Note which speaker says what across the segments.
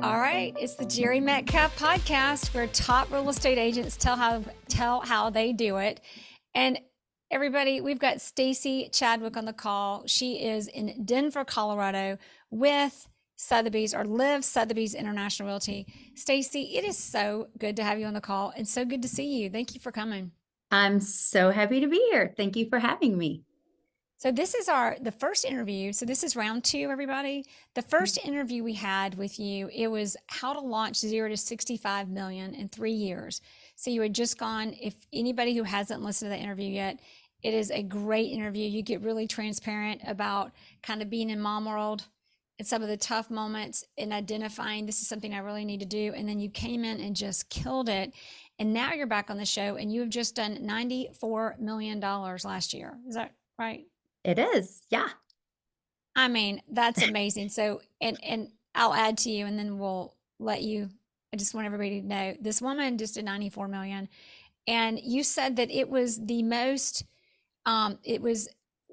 Speaker 1: All right, it's the Jerry Metcalf podcast where top real estate agents tell how they do it. And everybody, we've got Stacie Chadwick on the call. She is in Denver, Colorado with Sotheby's or Live Sotheby's International Realty. Stacie, it is so good to have you on the call and so good to see you. Thank you for coming.
Speaker 2: I'm so happy to be here. Thank you for having me.
Speaker 1: So this is the first interview. So this is round two, everybody. The first interview we had with you, it was how to launch 0 to 65 million in 3 years. So you had just gone, if anybody who hasn't listened to the interview yet, it is a great interview. You get really transparent about kind of being in mom world and some of the tough moments and identifying this is something I really need to do. And then you came in and just killed it. And now you're back on the show and you have just done $94 million last year. Is that right?
Speaker 2: It is. Yeah.
Speaker 1: I mean, that's amazing. So, and I'll add to you, and then we'll let you. I just want everybody to know this woman just did 94 million, and you said that it was the most. It was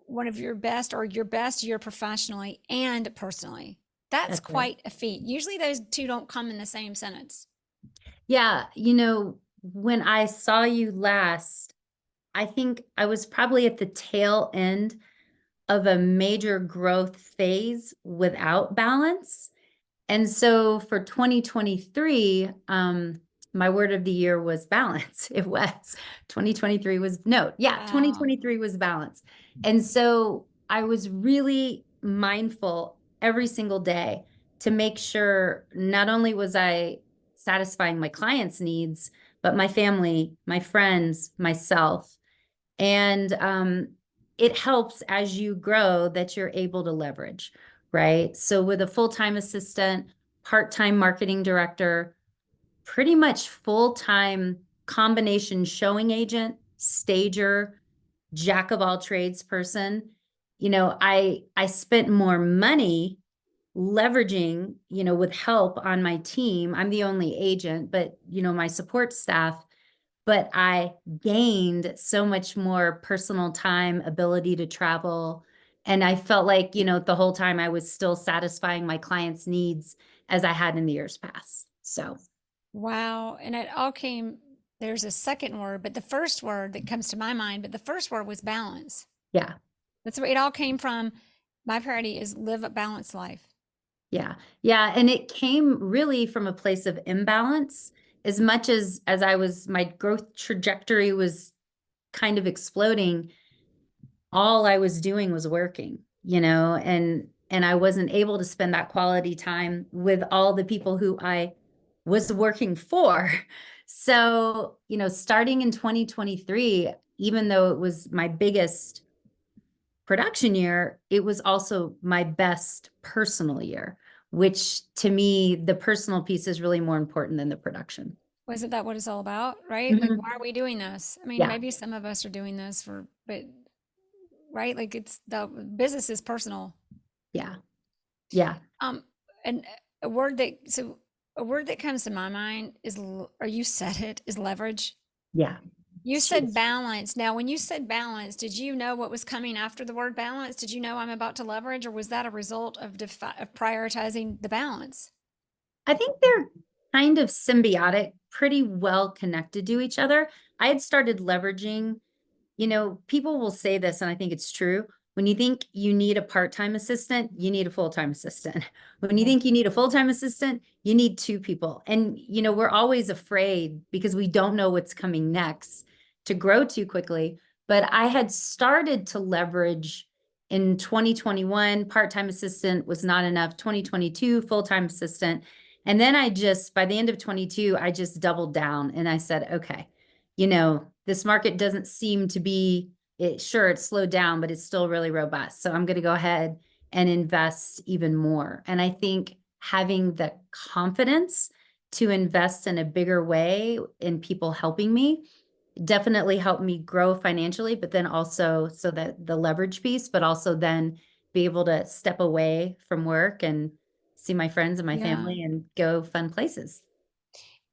Speaker 1: one of your best or your best year professionally and personally. That's
Speaker 2: That's right.
Speaker 1: quite a feat. Usually, those two don't come in the same sentence.
Speaker 2: Yeah. When I saw you last, I think I was probably at the tail end of a major growth phase without balance. And so for 2023, my word of the year was balance. It was 2023 was no, yeah,
Speaker 1: Wow.
Speaker 2: 2023 was balance. And so I was really mindful every single day to make sure not only was I satisfying my clients' needs, but my family, my friends, myself. And it helps as you grow that you're able to leverage, right? So with a full-time assistant, part-time marketing director, pretty much full-time combination showing agent, stager, jack of all trades person, I spent more money leveraging, with help on my team. I'm the only agent, but my support staff, but I gained so much more personal time, ability to travel. And I felt like, the whole time I was still satisfying my clients' needs as I had in the years past. So,
Speaker 1: Wow. And it all came, there's a second word, but the first word that comes to my mind, but the first word was balance.
Speaker 2: yeah,
Speaker 1: That's where it all came from. My priority is live a balanced life.
Speaker 2: yeah, yeah. And it came really from a place of imbalance as much as my growth trajectory was kind of exploding. All I was doing was working, and I wasn't able to spend that quality time with all the people who I was working for. So, starting in 2023, even though it was my biggest production year, it was also my best personal year, which to me, the personal piece is really more important than the production.
Speaker 1: Wasn't that what it's all about, right? Like,
Speaker 2: Mhm.
Speaker 1: why are we doing this? I mean,
Speaker 2: Yeah,
Speaker 1: maybe some of us are doing this but right, like it's the business is personal.
Speaker 2: yeah, yeah,
Speaker 1: Um, and a word that so a word that comes to my mind is, or you said it, is leverage.
Speaker 2: yeah.
Speaker 1: You
Speaker 2: It's
Speaker 1: said
Speaker 2: true.
Speaker 1: balance. Now, when you said balance, did you know what was coming after the word balance? Did you know I'm about to leverage, or was that a result of prioritizing the balance?
Speaker 2: I think they're kind of symbiotic, pretty well connected to each other. I had started leveraging, people will say this, and I think it's true. When you think you need a part-time assistant, you need a full-time assistant. When you
Speaker 1: Yeah.
Speaker 2: think you need a full-time assistant, you need two people. And, we're always afraid because we don't know what's coming next to grow too quickly. But I had started to leverage in 2021, part-time assistant was not enough, 2022, full-time assistant. And then by the end of 22, I just doubled down and I said, okay, this market doesn't seem to be sure it's slowed down, but it's still really robust. So I'm going to go ahead and invest even more. And I think having the confidence to invest in a bigger way in people helping me definitely helped me grow financially, but then also so that the leverage piece, but also then be able to step away from work and see my friends and my
Speaker 1: Yeah.
Speaker 2: family and go fun places.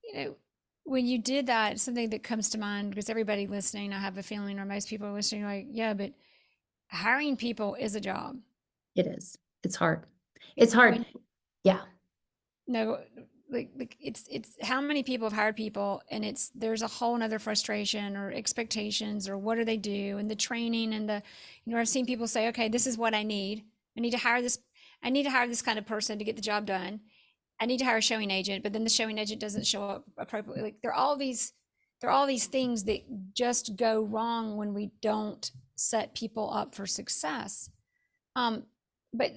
Speaker 1: You know, when you did that, something that comes to mind, because everybody listening, I have a feeling, or most people are listening, like, yeah, but hiring people is a job.
Speaker 2: It is. It's hard. It's hard.
Speaker 1: When
Speaker 2: Yeah.
Speaker 1: no, like it's how many people have hired people, and there's a whole nother frustration or expectations or what do they do and the training and I've seen people say, okay, this is what I need. I need to hire this. I need to hire this kind of person to get the job done. I need to hire a showing agent, but then the showing agent doesn't show up appropriately. Like there are all these things that just go wrong when we don't set people up for success. Um, but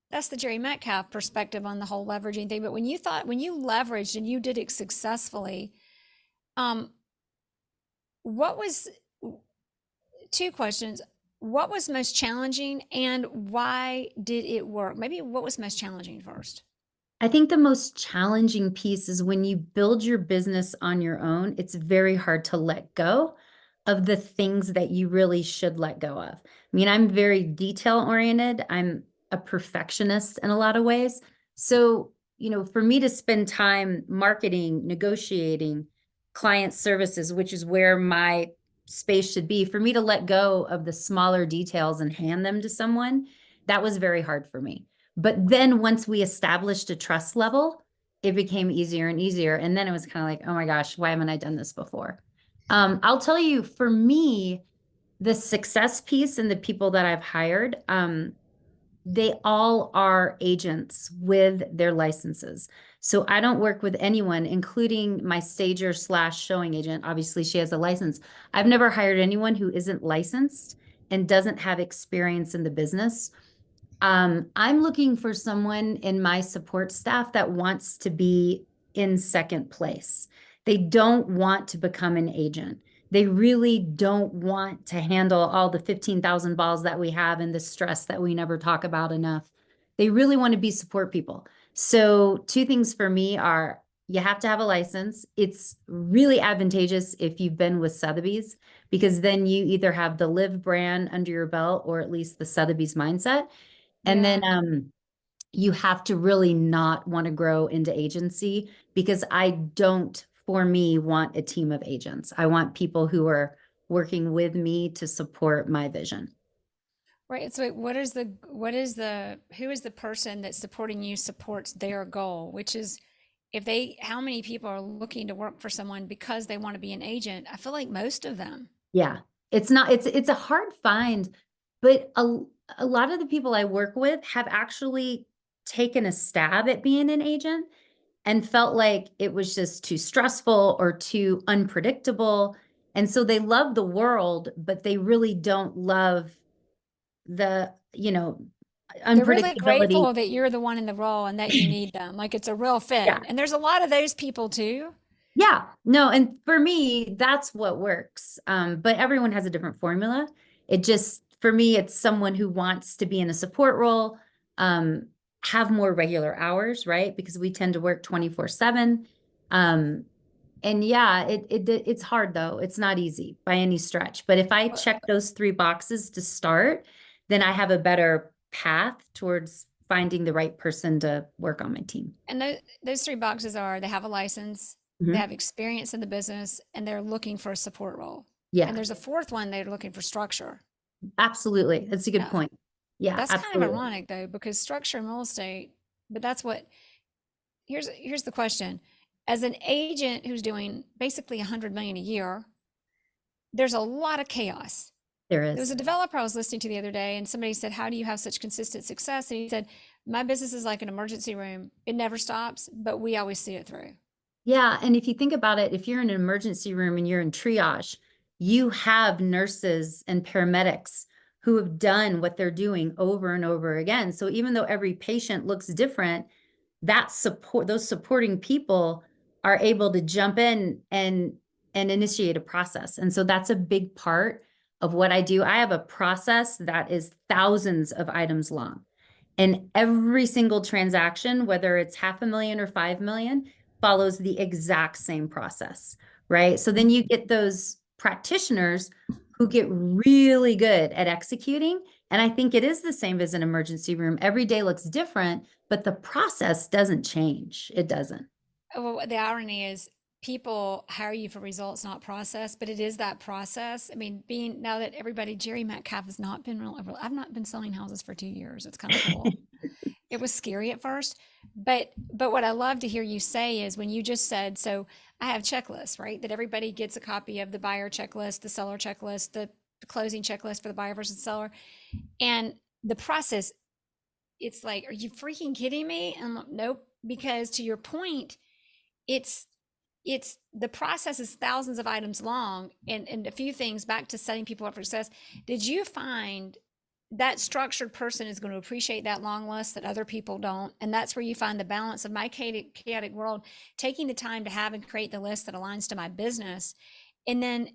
Speaker 1: that's the Jerry Metcalf perspective on the whole leveraging thing. But when you leveraged and you did it successfully, um, what was two questions? What was most challenging and why did it work? Maybe what was most challenging first?
Speaker 2: I think the most challenging piece is when you build your business on your own, it's very hard to let go of the things that you really should let go of. I mean, I'm very detail oriented. I'm a perfectionist in a lot of ways. So, for me to spend time marketing, negotiating, client services, which is where my space should be, for me to let go of the smaller details and hand them to someone, that was very hard for me. But then once we established a trust level, it became easier and easier. And then it was kind of like, oh my gosh, why haven't I done this before? I'll tell you, for me, the success piece and the people that I've hired, they all are agents with their licenses. So I don't work with anyone, including my stager / showing agent. Obviously, she has a license. I've never hired anyone who isn't licensed and doesn't have experience in the business. I'm looking for someone in my support staff that wants to be in second place. They don't want to become an agent. They really don't want to handle all the 15,000 balls that we have and the stress that we never talk about enough. They really want to be support people. So, two things for me are you have to have a license. It's really advantageous if you've been with Sotheby's, because then you either have the Live brand under your belt or at least the Sotheby's mindset. And
Speaker 1: Yeah.
Speaker 2: then you have to really not want to grow into agency, because I don't, for me, want a team of agents. I want people who are working with me to support my vision.
Speaker 1: Right. So who is the person that's supporting you supports their goal, which is how many people are looking to work for someone because they want to be an agent? I feel like most of them.
Speaker 2: Yeah. It's a hard find, but a lot of the people I work with have actually taken a stab at being an agent and felt like it was just too stressful or too unpredictable. And so they love the world, but they really don't love the,
Speaker 1: They're really
Speaker 2: unpredictability.
Speaker 1: grateful that you're the one in the role and that you need them. Like it's a real
Speaker 2: Yeah.
Speaker 1: fit. And there's a lot of those people too.
Speaker 2: Yeah. No, and for me, that's what works. But everyone has a different formula. It just, for me, it's someone who wants to be in a support role, um, have more regular hours, right? Because we tend to work 24/7. And yeah, it's hard though. It's not easy by any stretch. But if I
Speaker 1: Well,
Speaker 2: check those 3 boxes to start, then I have a better path towards finding the right person to work on my team.
Speaker 1: and those three boxes are they have a license, they
Speaker 2: Mhm.
Speaker 1: have experience in the business, and they're looking for a support role. And
Speaker 2: Yeah,
Speaker 1: there's a fourth one, they're looking for structure.
Speaker 2: absolutely. That's a good
Speaker 1: Yeah.
Speaker 2: point. Yeah,
Speaker 1: That's kind of
Speaker 2: absolutely.
Speaker 1: ironic though, because structure in real estate, but that's what here's the question. As an agent who's doing basically 100 million a year, there's a lot of chaos.
Speaker 2: There
Speaker 1: There was
Speaker 2: is.
Speaker 1: a developer I was listening to the other day, and somebody said, how do you have such consistent success? And he said, my business is like an emergency room. It never stops, but we always see it through.
Speaker 2: Yeah, and if you think about it, if you're in an emergency room and you're in triage, you have nurses and paramedics who have done what they're doing over and over again. So even though every patient looks different, those supporting people are able to jump in and initiate a process. And so that's a big part of what I do. I have a process that is thousands of items long. And every single transaction, whether it's 500,000 or 5 million, follows the exact same process, right? So then you get those practitioners who get really good at executing. And I think it is the same as an emergency room. Every day looks different, but the process doesn't change. It doesn't.
Speaker 1: Well, the irony is people hire you for results, not process, but it is that process. I mean, being now that Jerry Metcalf has not been I've not been selling houses for 2 years. It's kind of cool. It was scary at first, But what I love to hear you say is when you just said, so I have checklists, right? That everybody gets a copy of the buyer checklist, the seller checklist, the closing checklist for the buyer versus seller. And the process, it's like, are you freaking kidding me? And I'm like, nope, because to your point, it's it's the process is thousands of items long, and a few things back to setting people up for success. Did you find that structured person is going to appreciate that long list that other people don't? And that's where you find the balance of my chaotic world, taking the time to have and create the list that aligns to my business. And then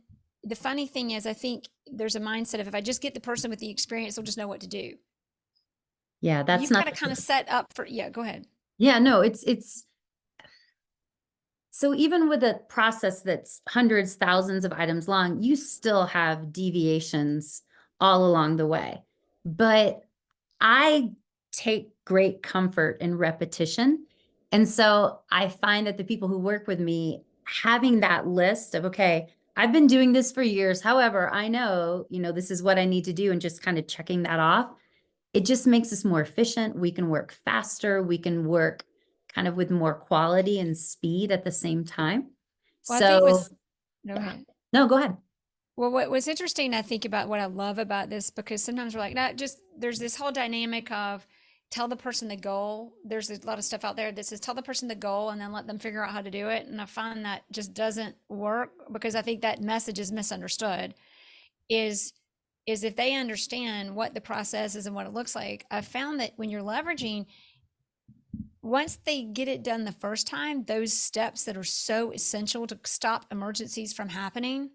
Speaker 1: the funny thing is, I think there's a mindset of if I just get the person with the experience, they'll just know what to do.
Speaker 2: Yeah, that's
Speaker 1: You've got
Speaker 2: not
Speaker 1: to kind of set up for, yeah, go ahead.
Speaker 2: yeah, no, it's so even with a process that's hundreds, thousands of items long, you still have deviations all along the way. But I take great comfort in repetition. And so I find that the people who work with me having that list of, okay, I've been doing this for years. However, I know, this is what I need to do, and just kind of checking that off. It just makes us more efficient. We can work faster. We can work kind of with more quality and speed at the same time.
Speaker 1: Well, I think
Speaker 2: So,
Speaker 1: was, go
Speaker 2: yeah.
Speaker 1: ahead.
Speaker 2: No, go ahead.
Speaker 1: Well, what was interesting, I think, about what I love about this, because sometimes we're like, not just there's this whole dynamic of tell the person the goal. There's a lot of stuff out there that says tell the person the goal and then let them figure out how to do it. And I find that just doesn't work because I think that message is misunderstood. Is is if they understand what the process is and what it looks like, I found that when you're leveraging, once they get it done the first time, those steps that are so essential to stop emergencies from happening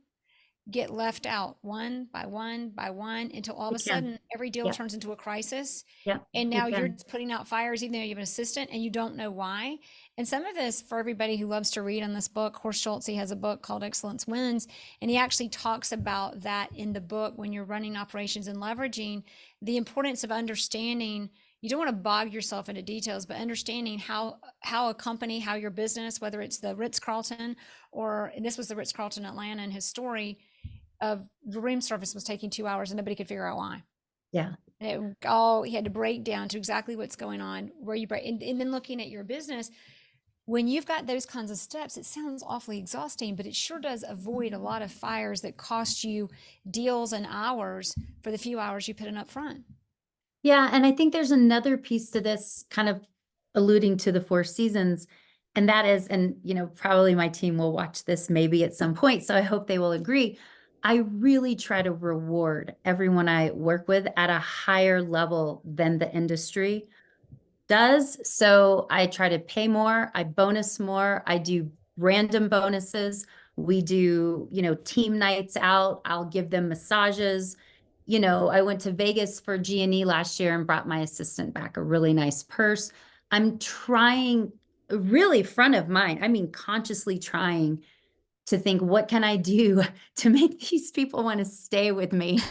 Speaker 1: get left out one by one by one until all of
Speaker 2: We
Speaker 1: a
Speaker 2: can.
Speaker 1: sudden every deal
Speaker 2: Yeah.
Speaker 1: turns into a crisis.
Speaker 2: Yeah.
Speaker 1: And
Speaker 2: We
Speaker 1: now you're
Speaker 2: can.
Speaker 1: just putting out fires, even though you have an assistant and you don't know why. And some of this, for everybody who loves to read on this book, Horst Schulze has a book called Excellence Wins. And he actually talks about that in the book when you're running operations and leveraging the importance of understanding. You don't want to bog yourself into details, but understanding how a company, how your business, whether it's the Ritz-Carlton or, and this was the Ritz-Carlton Atlanta, and his story of the room service was taking 2 hours and nobody could figure out why.
Speaker 2: Yeah.
Speaker 1: And it all, he had to break down to exactly what's going on, where you break, and then looking at your business, when you've got those kinds of steps, it sounds awfully exhausting, but it sure does avoid a lot of fires that cost you deals and hours for the few hours you put in up front.
Speaker 2: Yeah. And I think there's another piece to this, kind of alluding to the Four Seasons. And that is, and probably my team will watch this maybe at some point, so I hope they will agree. I really try to reward everyone I work with at a higher level than the industry does. So I try to pay more, I bonus more, I do random bonuses. We do, team nights out. I'll give them massages. I went to Vegas for G&E last year and brought my assistant back a really nice purse. I'm trying, really front of mind. I mean, consciously trying to think, what can I do to make these people want to stay with me?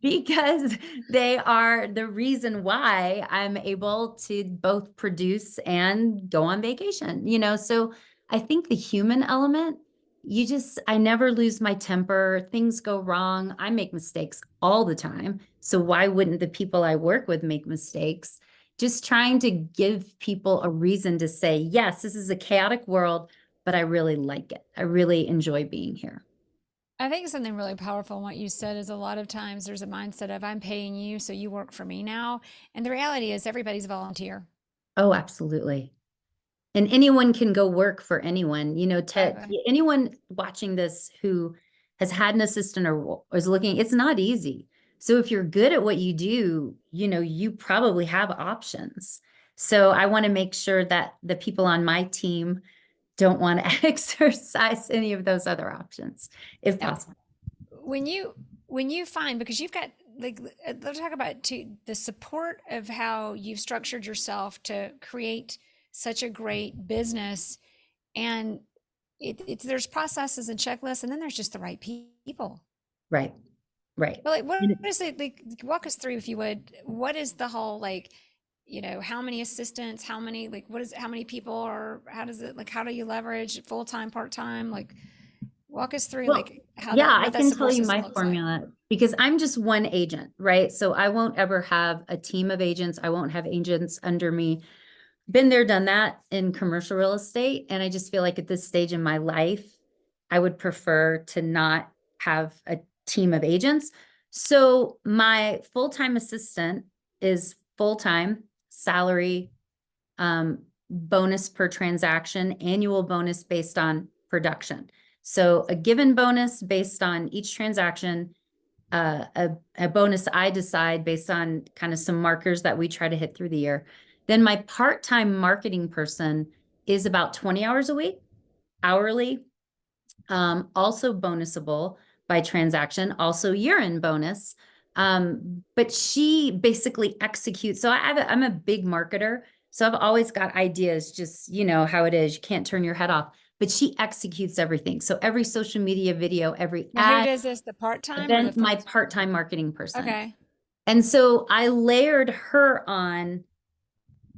Speaker 2: Because they are the reason why I'm able to both produce and go on vacation, So I think the human element, I never lose my temper. Things go wrong. I make mistakes all the time. So why wouldn't the people I work with make mistakes? Just trying to give people a reason to say, yes, this is a chaotic world, but I really like it. I really enjoy being here.
Speaker 1: I think something really powerful in what you said is a lot of times there's a mindset of I'm paying you, so you work for me now. And the reality is everybody's a volunteer.
Speaker 2: Oh, absolutely. And anyone can go work for anyone,
Speaker 1: Exactly.
Speaker 2: anyone watching this who has had an assistant or is looking, it's not easy. So if you're good at what you do, you probably have options. So I want to make sure that the people on my team don't want to exercise any of those other options, if
Speaker 1: Now,
Speaker 2: possible.
Speaker 1: when you find, because you've got, like, let's talk about the support of how you've structured yourself to create such a great business, and it's there's processes and checklists, and then there's just the right people.
Speaker 2: Right. Right.
Speaker 1: Well, like, what
Speaker 2: And
Speaker 1: is it, like, walk us through, if you would, what is the whole, like, how many assistants, how many, like, what is, how many people, or how does it, like, how do you leverage full-time, part-time, like, walk us through,
Speaker 2: Well,
Speaker 1: like, how
Speaker 2: yeah,
Speaker 1: that,
Speaker 2: I
Speaker 1: what that
Speaker 2: can tell
Speaker 1: support
Speaker 2: you
Speaker 1: system
Speaker 2: my
Speaker 1: looks like.
Speaker 2: formula because I'm just one agent, right? So I won't ever have a team of agents. I won't have agents under me. been there, done that in commercial real estate. And I just feel like at this stage in my life, I would prefer to not have a team of agents. So my full-time assistant is full-time salary, bonus per transaction, annual bonus based on production. So a given bonus based on each transaction, a bonus I decide based on kind of some markers that we try to hit through the year. Then my part-time marketing person is about 20 hours a week, hourly, also bonusable by transaction, also year-end bonus. But she basically executes. So I'm a big marketer. So I've always got ideas, just, you know, how it is. You can't turn your head off, but she executes everything. So every social media video, every
Speaker 1: Now, who
Speaker 2: ad,
Speaker 1: does this? The part-time or the
Speaker 2: event, my
Speaker 1: full?
Speaker 2: part-time marketing person.
Speaker 1: Okay.
Speaker 2: And so I layered her on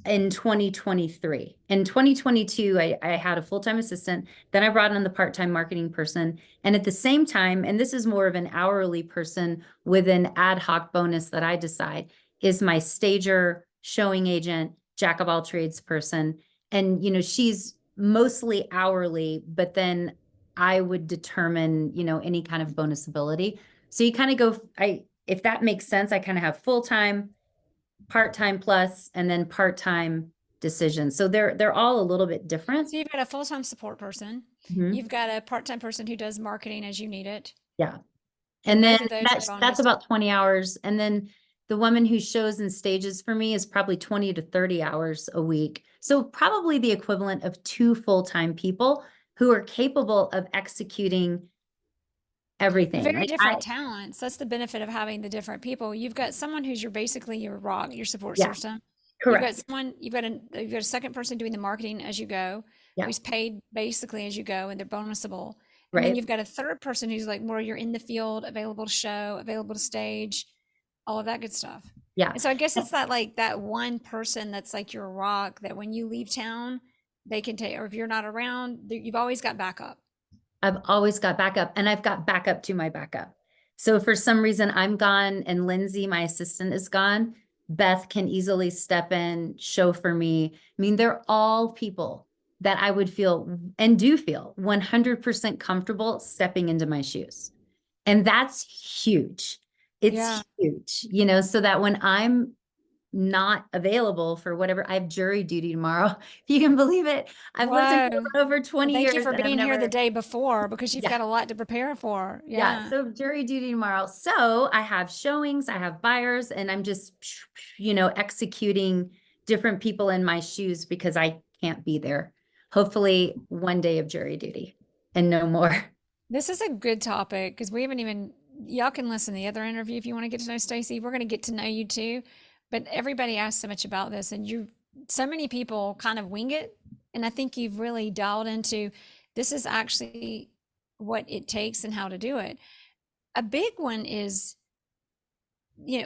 Speaker 2: in 2023. In 2022, I had a full-time assistant. Then I brought in the part-time marketing person. And at the same time, and this is more of an hourly person with an ad hoc bonus that I decide, is my stager, showing agent, jack of all trades person. And, you know, she's mostly hourly, but then I would determine, you know, any kind of bonusability. So you kind of go, if that makes sense, I kind of have full-time, part-time plus, and then part-time decisions. So they're all a little bit different.
Speaker 1: So you've got a full-time support person.
Speaker 2: Mhm.
Speaker 1: You've got a part-time person who does marketing as you need it.
Speaker 2: Yeah.
Speaker 1: And
Speaker 2: And then
Speaker 1: both of those are
Speaker 2: that's
Speaker 1: bonus.
Speaker 2: about 20 hours. And then the woman who shows and stages for me is probably 20 to 30 hours a week. So probably the equivalent of 2 full-time people who are capable of executing everything.
Speaker 1: Very
Speaker 2: Like
Speaker 1: different talents. That's the benefit of having the different people. You've got someone who's basically your rock, your support
Speaker 2: yeah,
Speaker 1: system.
Speaker 2: correct.
Speaker 1: You've got a second person doing the marketing as you go,
Speaker 2: Yeah,
Speaker 1: who's paid basically as you go, and they're bonusable. And then
Speaker 2: right.
Speaker 1: you've got a third person who's like more you're in the field, available to show, available to stage, all of that good stuff.
Speaker 2: Yeah.
Speaker 1: And so I guess it's that like that one person that's like your rock that when you leave town, they can take, or if you're not around, you've always got backup.
Speaker 2: I've always got backup, and I've got backup to my backup. So if for some reason I'm gone and Lindsay, my assistant, is gone, Beth can easily step in, show for me. I mean, they're all people that I would feel and do feel 100% comfortable stepping into my shoes. And that's huge.
Speaker 1: Yeah.
Speaker 2: It's huge, you know, so that when I'm not available for whatever, I have jury duty tomorrow. If you can believe it. I've lived in
Speaker 1: Whoa.
Speaker 2: Florida over
Speaker 1: Well,
Speaker 2: 20
Speaker 1: thank you
Speaker 2: years
Speaker 1: for
Speaker 2: and I've
Speaker 1: being here the
Speaker 2: never,
Speaker 1: day before because you've
Speaker 2: yeah.
Speaker 1: got a lot to prepare for.
Speaker 2: Yeah,
Speaker 1: Yeah.
Speaker 2: so jury duty tomorrow. So I have showings, I have buyers, and I'm just, you know, executing different people in my shoes because I can't be there. Hopefully one day of jury duty and no more.
Speaker 1: This is a good topic because we haven't even, y'all can listen to the other interview if you want to get to know Stacie. We're going to get to know you too. But everybody asks so much about this, and so many people kind of wing it. And I think you've really dialed into this is actually what it takes and how to do it. A big one is,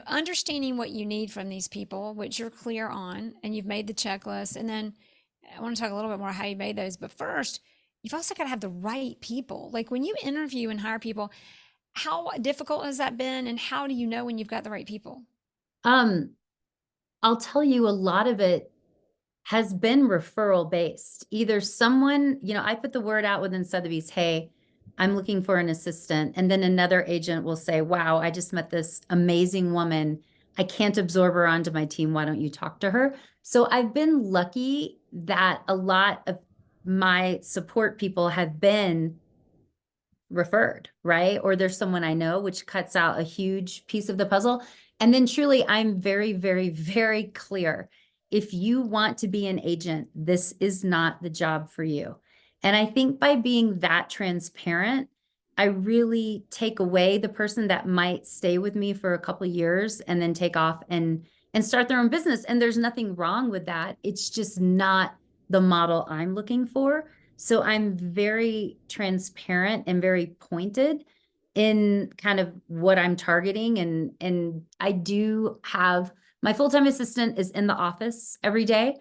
Speaker 1: understanding what you need from these people, which you're clear on, and you've made the checklist. And then I want to talk a little bit more how you made those. But first, you've also got to have the right people. Like when you interview and hire people, how difficult has that been? And how do you know when you've got the right people?
Speaker 2: Um, I'll tell you, a lot of it has been referral based. Either someone, you know, I put the word out within Sotheby's, hey, I'm looking for an assistant. And then another agent will say, wow, I just met this amazing woman. I can't absorb her onto my team. Why don't you talk to her? So I've been lucky that a lot of my support people have been referred, right? Or there's someone I know, which cuts out a huge piece of the puzzle. And then truly, I'm very, very, very clear. If you want to be an agent, this is not the job for you. And I think by being that transparent, I really take away the person that might stay with me for a couple of years and then take off and start their own business. And there's nothing wrong with that. It's just not the model I'm looking for. So I'm very transparent and very pointed in kind of what I'm targeting. And I do have my full-time assistant is in the office every day.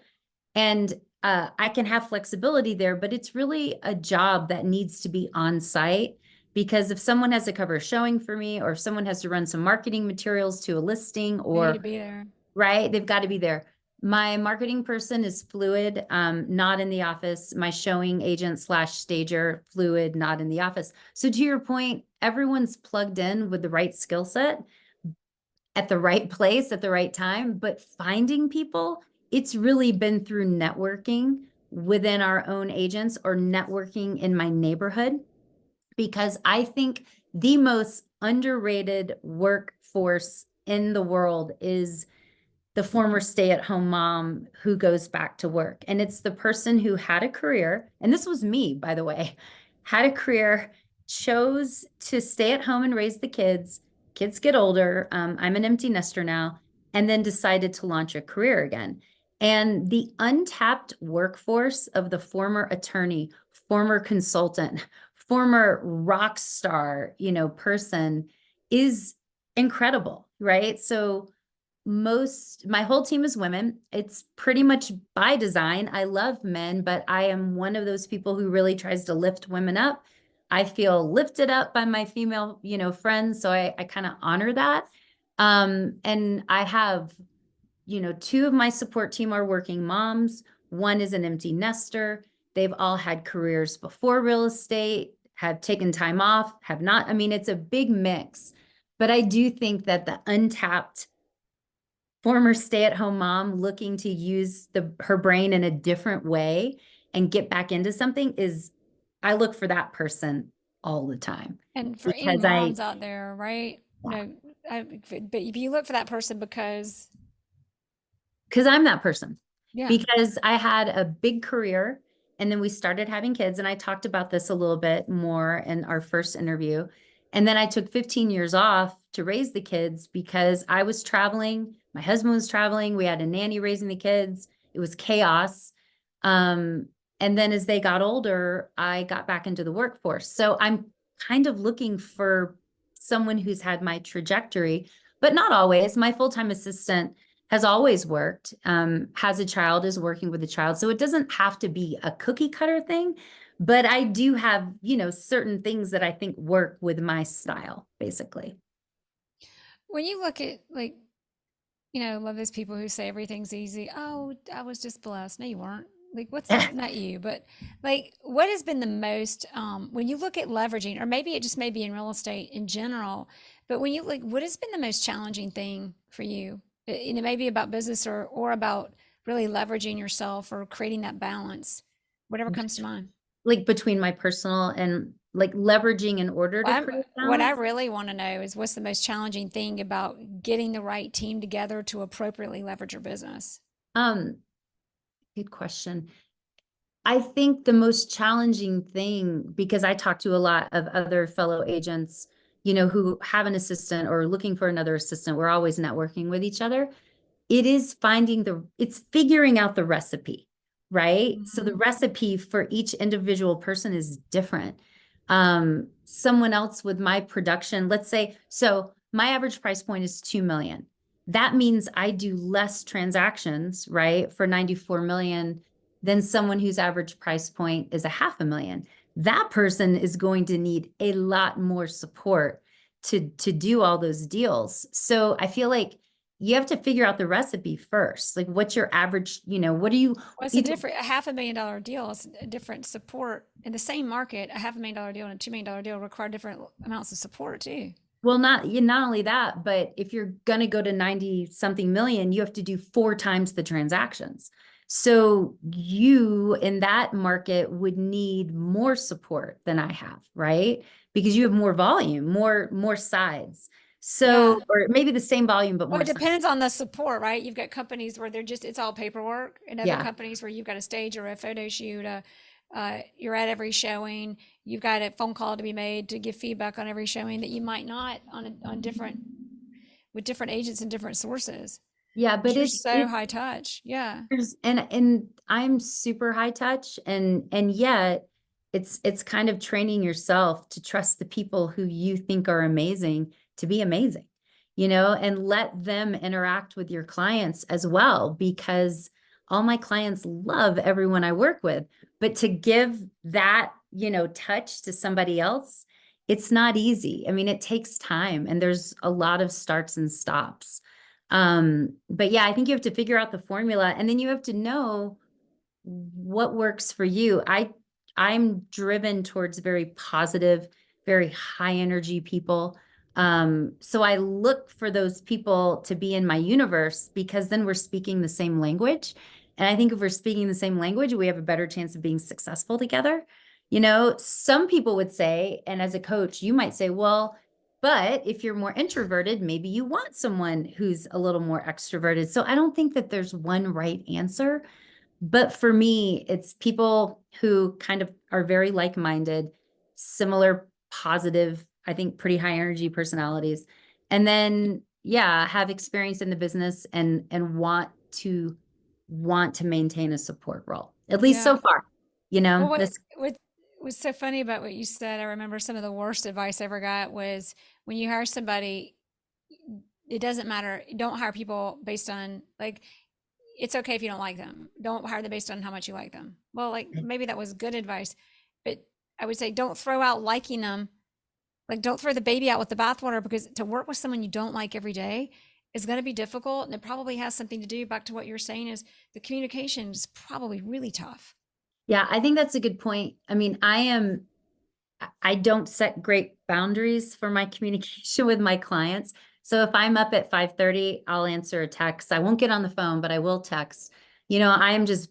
Speaker 2: And I can have flexibility there, but it's really a job that needs to be on site because if someone has to cover a showing for me, or if someone has to run some marketing materials to a listing,
Speaker 1: They need
Speaker 2: or
Speaker 1: to be there.
Speaker 2: right, they've got to be there. My marketing person is fluid, not in the office. My showing agent slash stager, fluid, not in the office. So to your point, everyone's plugged in with the right skill set at the right place at the right time. But finding people, it's really been through networking within our own agents or networking in my neighborhood, because I think the most underrated workforce in the world is the former stay-at-home mom who goes back to work. And it's the person who had a career, and this was me, by the way, had a career, chose to stay at home and raise the kids. Kids get older. I'm an empty nester now, and then decided to launch a career again. And the untapped workforce of the former attorney, former consultant, former rock star, person is incredible, right? So my whole team is women. It's pretty much by design. I love men, but I am one of those people who really tries to lift women up. I feel lifted up by my female, friends. So I kind of honor that. And I have, two of my support team are working moms. One is an empty nester. They've all had careers before real estate, have taken time off, have not. I mean, it's a big mix. But I do think that the untapped former stay-at-home mom looking to use her brain in a different way and get back into something I look for that person all the time.
Speaker 1: And for any
Speaker 2: Because I,
Speaker 1: moms out there, right?
Speaker 2: yeah,
Speaker 1: No, but if you look for that person
Speaker 2: because I'm that person.
Speaker 1: yeah,
Speaker 2: Because I had a big career and then we started having kids. And I talked about this a little bit more in our first interview. And then I took 15 years off to raise the kids because I was traveling. My husband was traveling. We had a nanny raising the kids. It was chaos. And then as they got older, I got back into the workforce. So I'm kind of looking for someone who's had my trajectory, but not always. My full-time assistant has always worked, has a child, is working with a child. So it doesn't have to be a cookie cutter thing, but I do have, certain things that I think work with my style, basically.
Speaker 1: when you look at like, love those people who say everything's easy. Oh, I was just blessed. No, you weren't. Like, not you, but like, what has been the most, when you look at leveraging, or maybe it just may be in real estate in general, but when you like, what has been the most challenging thing for you? Maybe about business or about really leveraging yourself or creating that balance, whatever comes to mind.
Speaker 2: Like between my personal and like leveraging in order to create
Speaker 1: What I
Speaker 2: balance.
Speaker 1: really want to know is what's the most challenging thing about getting the right team together to appropriately leverage your business?
Speaker 2: Um, Good question. I think the most challenging thing, because I talk to a lot of other fellow agents, who have an assistant or looking for another assistant, we're always networking with each other. It's figuring out the recipe, right? So the
Speaker 1: Mhm.
Speaker 2: recipe for each individual person is different. Someone else with my production, let's say, so my average price point is 2 million. That means I do less transactions, right, for 94 million than someone whose average price point is a 500,000. That person is going to need a lot more support to do all those deals. So I feel like you have to figure out the recipe first. Like, what's your average, what do you
Speaker 1: Well, it's
Speaker 2: either,
Speaker 1: a $500,000 deal. It's a different support in the same market. A $500,000 deal and a $2 million deal require different amounts of support too.
Speaker 2: well, not only that, but if you're going to go to 90 something million, you have to do 4 times the transactions. So you in that market would need more support than I have, right? Because you have more volume, more sides.
Speaker 1: Yeah.
Speaker 2: So, or maybe the same volume, but
Speaker 1: Well,
Speaker 2: more
Speaker 1: it
Speaker 2: sides.
Speaker 1: depends on the support, right? You've got companies where it's all paperwork, and other
Speaker 2: Yeah.
Speaker 1: companies where you've got a stage or a photo shoot, you're at every showing, you've got a phone call to be made to give feedback on every showing that you might not on different with different agents and different sources.
Speaker 2: Yeah,
Speaker 1: Because
Speaker 2: but
Speaker 1: you're
Speaker 2: it's
Speaker 1: so high touch. Yeah.
Speaker 2: and I'm super high touch and yet it's kind of training yourself to trust the people who you think are amazing to be amazing, and let them interact with your clients as well, because all my clients love everyone I work with, but to give that, touch to somebody else, it's not easy. I mean, it takes time and there's a lot of starts and stops. But yeah, I think you have to figure out the formula, and then you have to know what works for you. I'm driven towards very positive, very high energy people. So I look for those people to be in my universe because then we're speaking the same language. And I think if we're speaking the same language, we have a better chance of being successful together. You know, some people would say, and as a coach, you might say, well, but if you're more introverted, maybe you want someone who's a little more extroverted. So I don't think that there's one right answer. But for me, it's people who kind of are very like-minded, similar, positive, I think pretty high energy personalities. And then, yeah, have experience in the business and want to maintain a support role, at least so
Speaker 1: Yeah.
Speaker 2: far. You
Speaker 1: Well,
Speaker 2: know,
Speaker 1: what
Speaker 2: this,
Speaker 1: what was so funny about what you said, I remember some of the worst advice I ever got was when you hire somebody, it doesn't matter. Don't hire people based on like it's okay if you don't like them. Don't hire them based on how much you like them. Well, like maybe that was good advice, but I would say don't throw out liking them. Like don't throw the baby out with the bathwater because to work with someone you don't like every day is going to be difficult. And it probably has something to do back to what you're saying is the communication is probably really tough.
Speaker 2: yeah, I think that's a good point. I mean, I don't set great boundaries for my communication with my clients. So if I'm up at 5:30, I'll answer a text. I won't get on the phone, but I will text. You know, I am just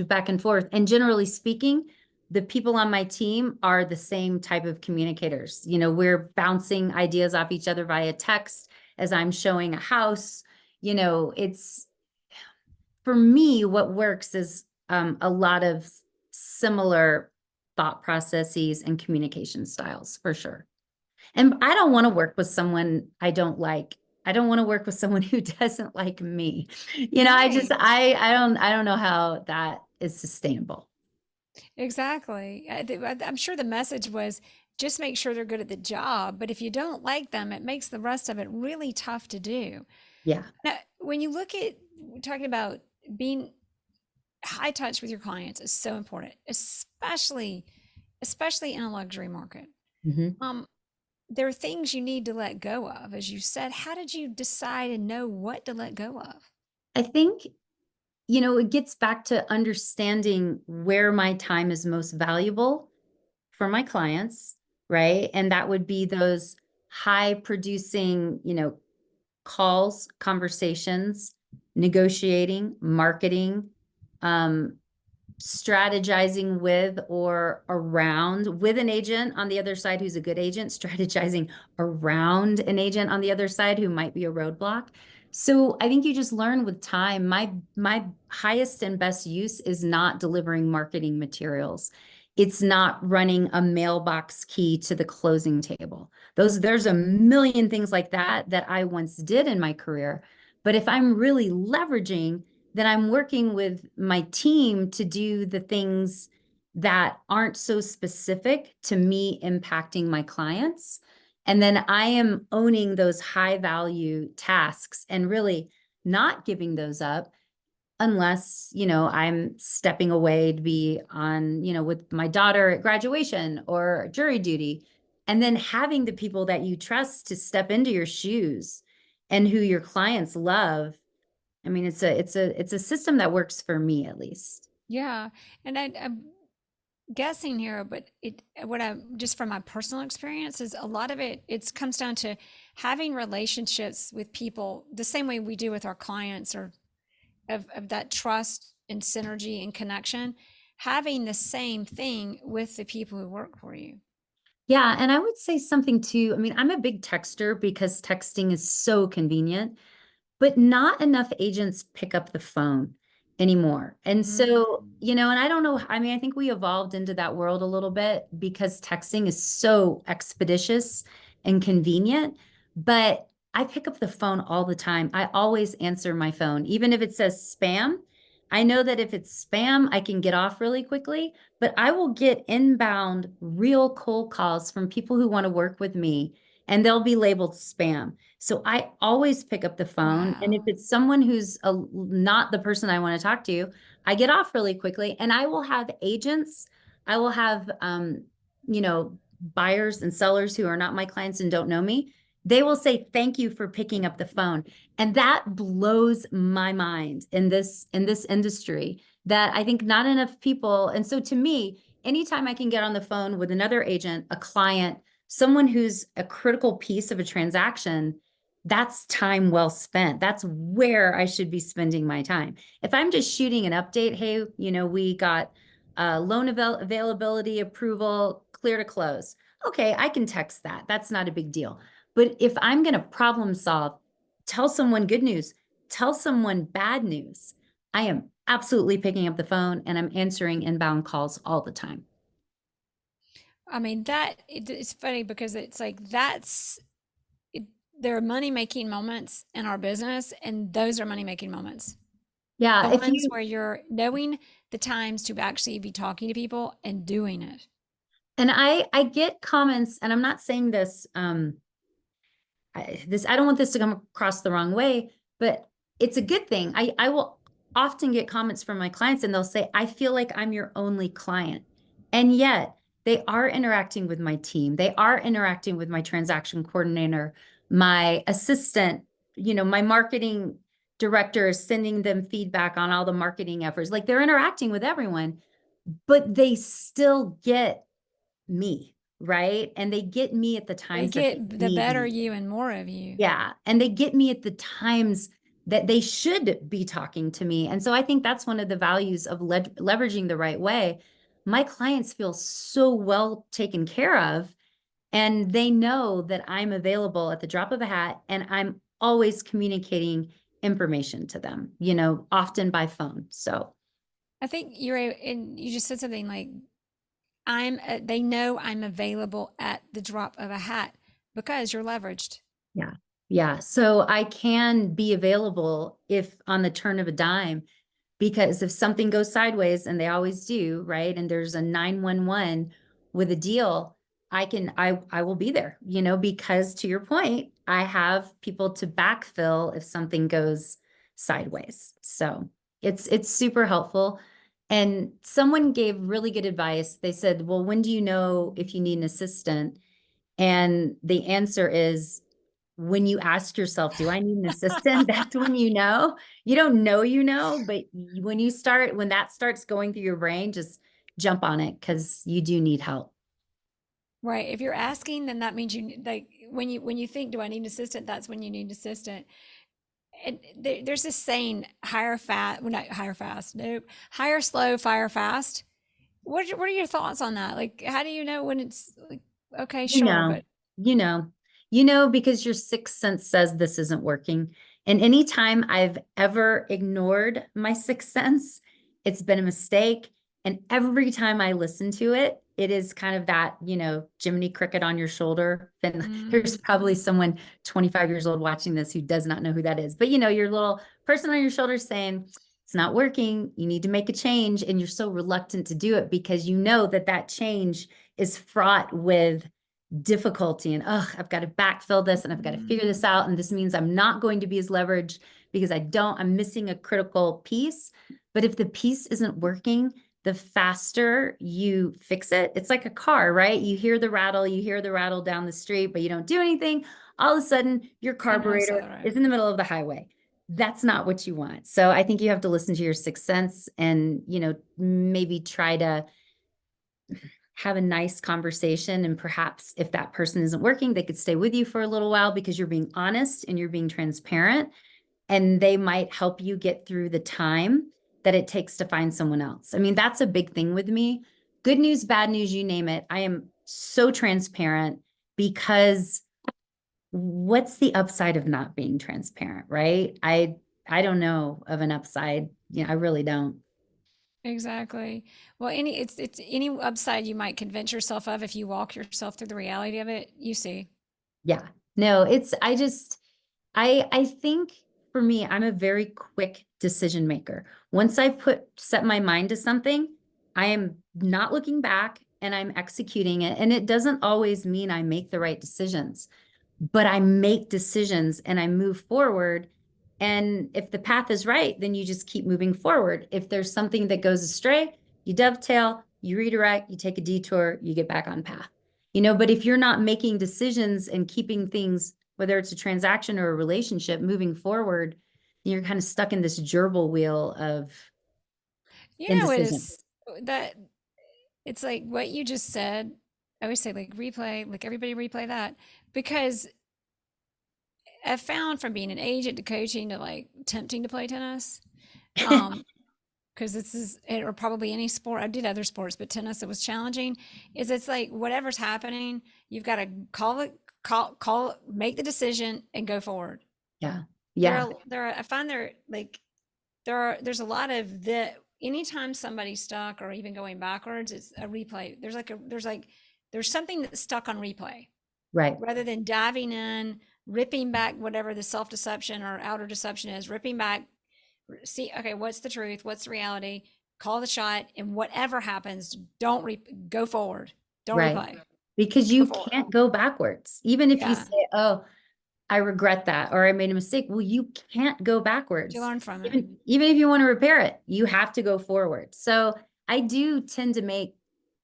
Speaker 2: back and forth. And generally speaking, the people on my team are the same type of communicators. You know, we're bouncing ideas off each other via text as I'm showing a house. You know, it's for me, what works is a lot of similar thought processes and communication styles for sure. And I don't want to work with someone I don't like. I don't want to work with someone who doesn't like me. You know,
Speaker 1: Right.
Speaker 2: I don't know how that is sustainable.
Speaker 1: Exactly. I'm sure the message was just make sure they're good at the job. But if you don't like them, it makes the rest of it really tough to do.
Speaker 2: Yeah.
Speaker 1: Now, when you look at talking about being high touch with your clients is so important, especially in a luxury market.
Speaker 2: Mhm.
Speaker 1: Um, there are things you need to let go of, as you said. How did you decide and know what to let go of?
Speaker 2: I think, you know, it gets back to understanding where my time is most valuable for my clients, right? And that would be those high producing, you know, calls, conversations, negotiating, marketing, um, strategizing with or around with an agent on the other side who's a good agent, strategizing around an agent on the other side who might be a roadblock. So I think you just learn with time. My highest and best use is not delivering marketing materials. It's not running a mailbox key to the closing table. There's a million things like that that I once did in my career. But if I'm really leveraging, then I'm working with my team to do the things that aren't so specific to me impacting my clients. And then I am owning those high value tasks and really not giving those up unless, you know, I'm stepping away to be on, you know, with my daughter at graduation or jury duty. And then having the people that you trust to step into your shoes and who your clients love. I mean, it's a system that works for me at least.
Speaker 1: Yeah, and I'm guessing here, but it what I just from my personal experience is a lot of it comes down to having relationships with people the same way we do with our clients or of that trust and synergy and connection, having the same thing with the people who work for you.
Speaker 2: Yeah, and I would say something too. I mean, I'm a big texter because texting is so convenient. But not enough agents pick up the phone anymore. And
Speaker 1: Mm.
Speaker 2: so, you know, and I don't know, I mean, I think we evolved into that world a little bit because texting is so expeditious and convenient, but I pick up the phone all the time. I always answer my phone, even if it says spam. I know that if it's spam, I can get off really quickly, but I will get inbound real cold calls from people who want to work with me, and they'll be labeled spam. So I always pick up the phone. And if
Speaker 1: Wow.
Speaker 2: it's someone who's not the person I want to talk to, I get off really quickly. And I will have agents, I will have, you know, buyers and sellers who are not my clients and don't know me They will say thank you for picking up the phone. And that blows my mind in this industry, that I think not enough people. And so to me, anytime I can get on the phone with another agent, a client, someone who's a critical piece of a transaction, that's time well spent. That's where I should be spending my time. If I'm just shooting an update, hey, we got loan availability approval, clear to close. Okay, I can text that. That's not a big deal. But if I'm going to problem solve, tell someone good news, tell someone bad news, I am absolutely picking up the phone and I'm answering inbound calls all the time.
Speaker 1: I mean, it's funny because it's like there are money making moments in our business, and those are money making moments. The
Speaker 2: Yeah, if
Speaker 1: ones
Speaker 2: you
Speaker 1: where you're knowing the times to actually be talking to people and doing it.
Speaker 2: and I get comments, and I'm not saying this I don't want this to come across the wrong way, but it's a good thing. I will often get comments from my clients and they'll say, I feel like I'm your only client. And yet they are interacting with my team. They are interacting with my transaction coordinator, my assistant, my marketing director is sending them feedback on all the marketing efforts. Like they're interacting with everyone, but they still get me, right? And they get me at the
Speaker 1: They
Speaker 2: times that they
Speaker 1: get the
Speaker 2: need
Speaker 1: better
Speaker 2: me.
Speaker 1: you and more of you.
Speaker 2: Yeah. And they get me at the times that they should be talking to me. And so I think that's one of the values of leveraging the right way. My clients feel so well taken care of, and they know that I'm available at the drop of a hat and I'm always communicating information to them, often by phone. So
Speaker 1: I think and you just said something like, they know I'm available at the drop of a hat because you're leveraged.
Speaker 2: yeah. Yeah. So I can be available if on the turn of a dime, because if something goes sideways, and they always do, right? And there's a 911 with a deal, I will be there, because to your point, I have people to backfill if something goes sideways. So it's super helpful. And someone gave really good advice. They said, well, when do you know if you need an assistant? And the answer is when you ask yourself, do I need an assistant? That's when you know. You don't know, but when that starts going through your brain, just jump on it because you do need help.
Speaker 1: Right. If you're asking, then that means like when you think, do I need an assistant? That's when you need an assistant. And there's this saying, hire fast, well, not hire fast, nope, hire slow, fire fast. What are your thoughts on that? Like, how do you know when it's like, okay,
Speaker 2: You
Speaker 1: sure,
Speaker 2: know,
Speaker 1: but
Speaker 2: you know, because your sixth sense says this isn't working. And anytime I've ever ignored my sixth sense, it's been a mistake. And every time I listen to it, it is kind of that, Jiminy Cricket on your shoulder. And there's
Speaker 1: mm,
Speaker 2: probably someone 25 years old watching this who does not know who that is. But, your little person on your shoulder saying, it's not working. You need to make a change. And you're so reluctant to do it because you know that change is fraught with difficulty and I've got to backfill this and I've got to figure this out. And this means I'm not going to be as leveraged because I'm missing a critical piece. But if the piece isn't working, the faster you fix it, it's like a car, right? You hear the rattle down the street, but you don't do anything. All of a sudden, your
Speaker 1: I know, so
Speaker 2: carburetor
Speaker 1: right.
Speaker 2: is in the middle of the highway. That's not what you want. So I think you have to listen to your sixth sense and, maybe try to have a nice conversation. And perhaps if that person isn't working, they could stay with you for a little while because you're being honest and you're being transparent. And they might help you get through the time that it takes to find someone else. I mean, that's a big thing with me. Good news, bad news, you name it. I am so transparent because what's the upside of not being transparent, right? I don't know of an upside. I really don't.
Speaker 1: Exactly. Well, it's any upside you might convince yourself of if you walk yourself through the reality of it, you see.
Speaker 2: Yeah. No, I think for me, I'm a very quick decision maker. Once I set my mind to something, I am not looking back and I'm executing it. And it doesn't always mean I make the right decisions, but I make decisions and I move forward. And if the path is right, then you just keep moving forward. If there's something that goes astray, you dovetail, you redirect, you take a detour, you get back on path. But if you're not making decisions and keeping things whether it's a transaction or a relationship moving forward, you're kind of stuck in this gerbil wheel of
Speaker 1: You know,
Speaker 2: indecision.
Speaker 1: is that it's like what you just said. I always say like replay, like everybody replay that because I found from being an agent to coaching to like tempting to play tennis. Um, because this is or probably any sport. I did other sports, but tennis it was challenging. Is it's like whatever's happening, you've got to make the decision and go forward.
Speaker 2: Yeah. Yeah.
Speaker 1: I find there's a lot of the anytime somebody's stuck or even going backwards, it's a replay. There's something that's stuck on replay
Speaker 2: Right.
Speaker 1: rather than diving in, ripping back whatever the self deception or outer deception is, ripping back, see, okay, what's the truth? What's the reality? Call the shot, and whatever happens, go forward. Don't
Speaker 2: Right.
Speaker 1: replay.
Speaker 2: Because
Speaker 1: Go
Speaker 2: you
Speaker 1: forward.
Speaker 2: can't go backwards. Even if you
Speaker 1: Yeah.
Speaker 2: say, oh, I regret that, or I made a mistake. Well, you can't go
Speaker 1: You
Speaker 2: backwards.
Speaker 1: learn from it.
Speaker 2: Even if you want to repair it, you have to go forward. So I do tend to make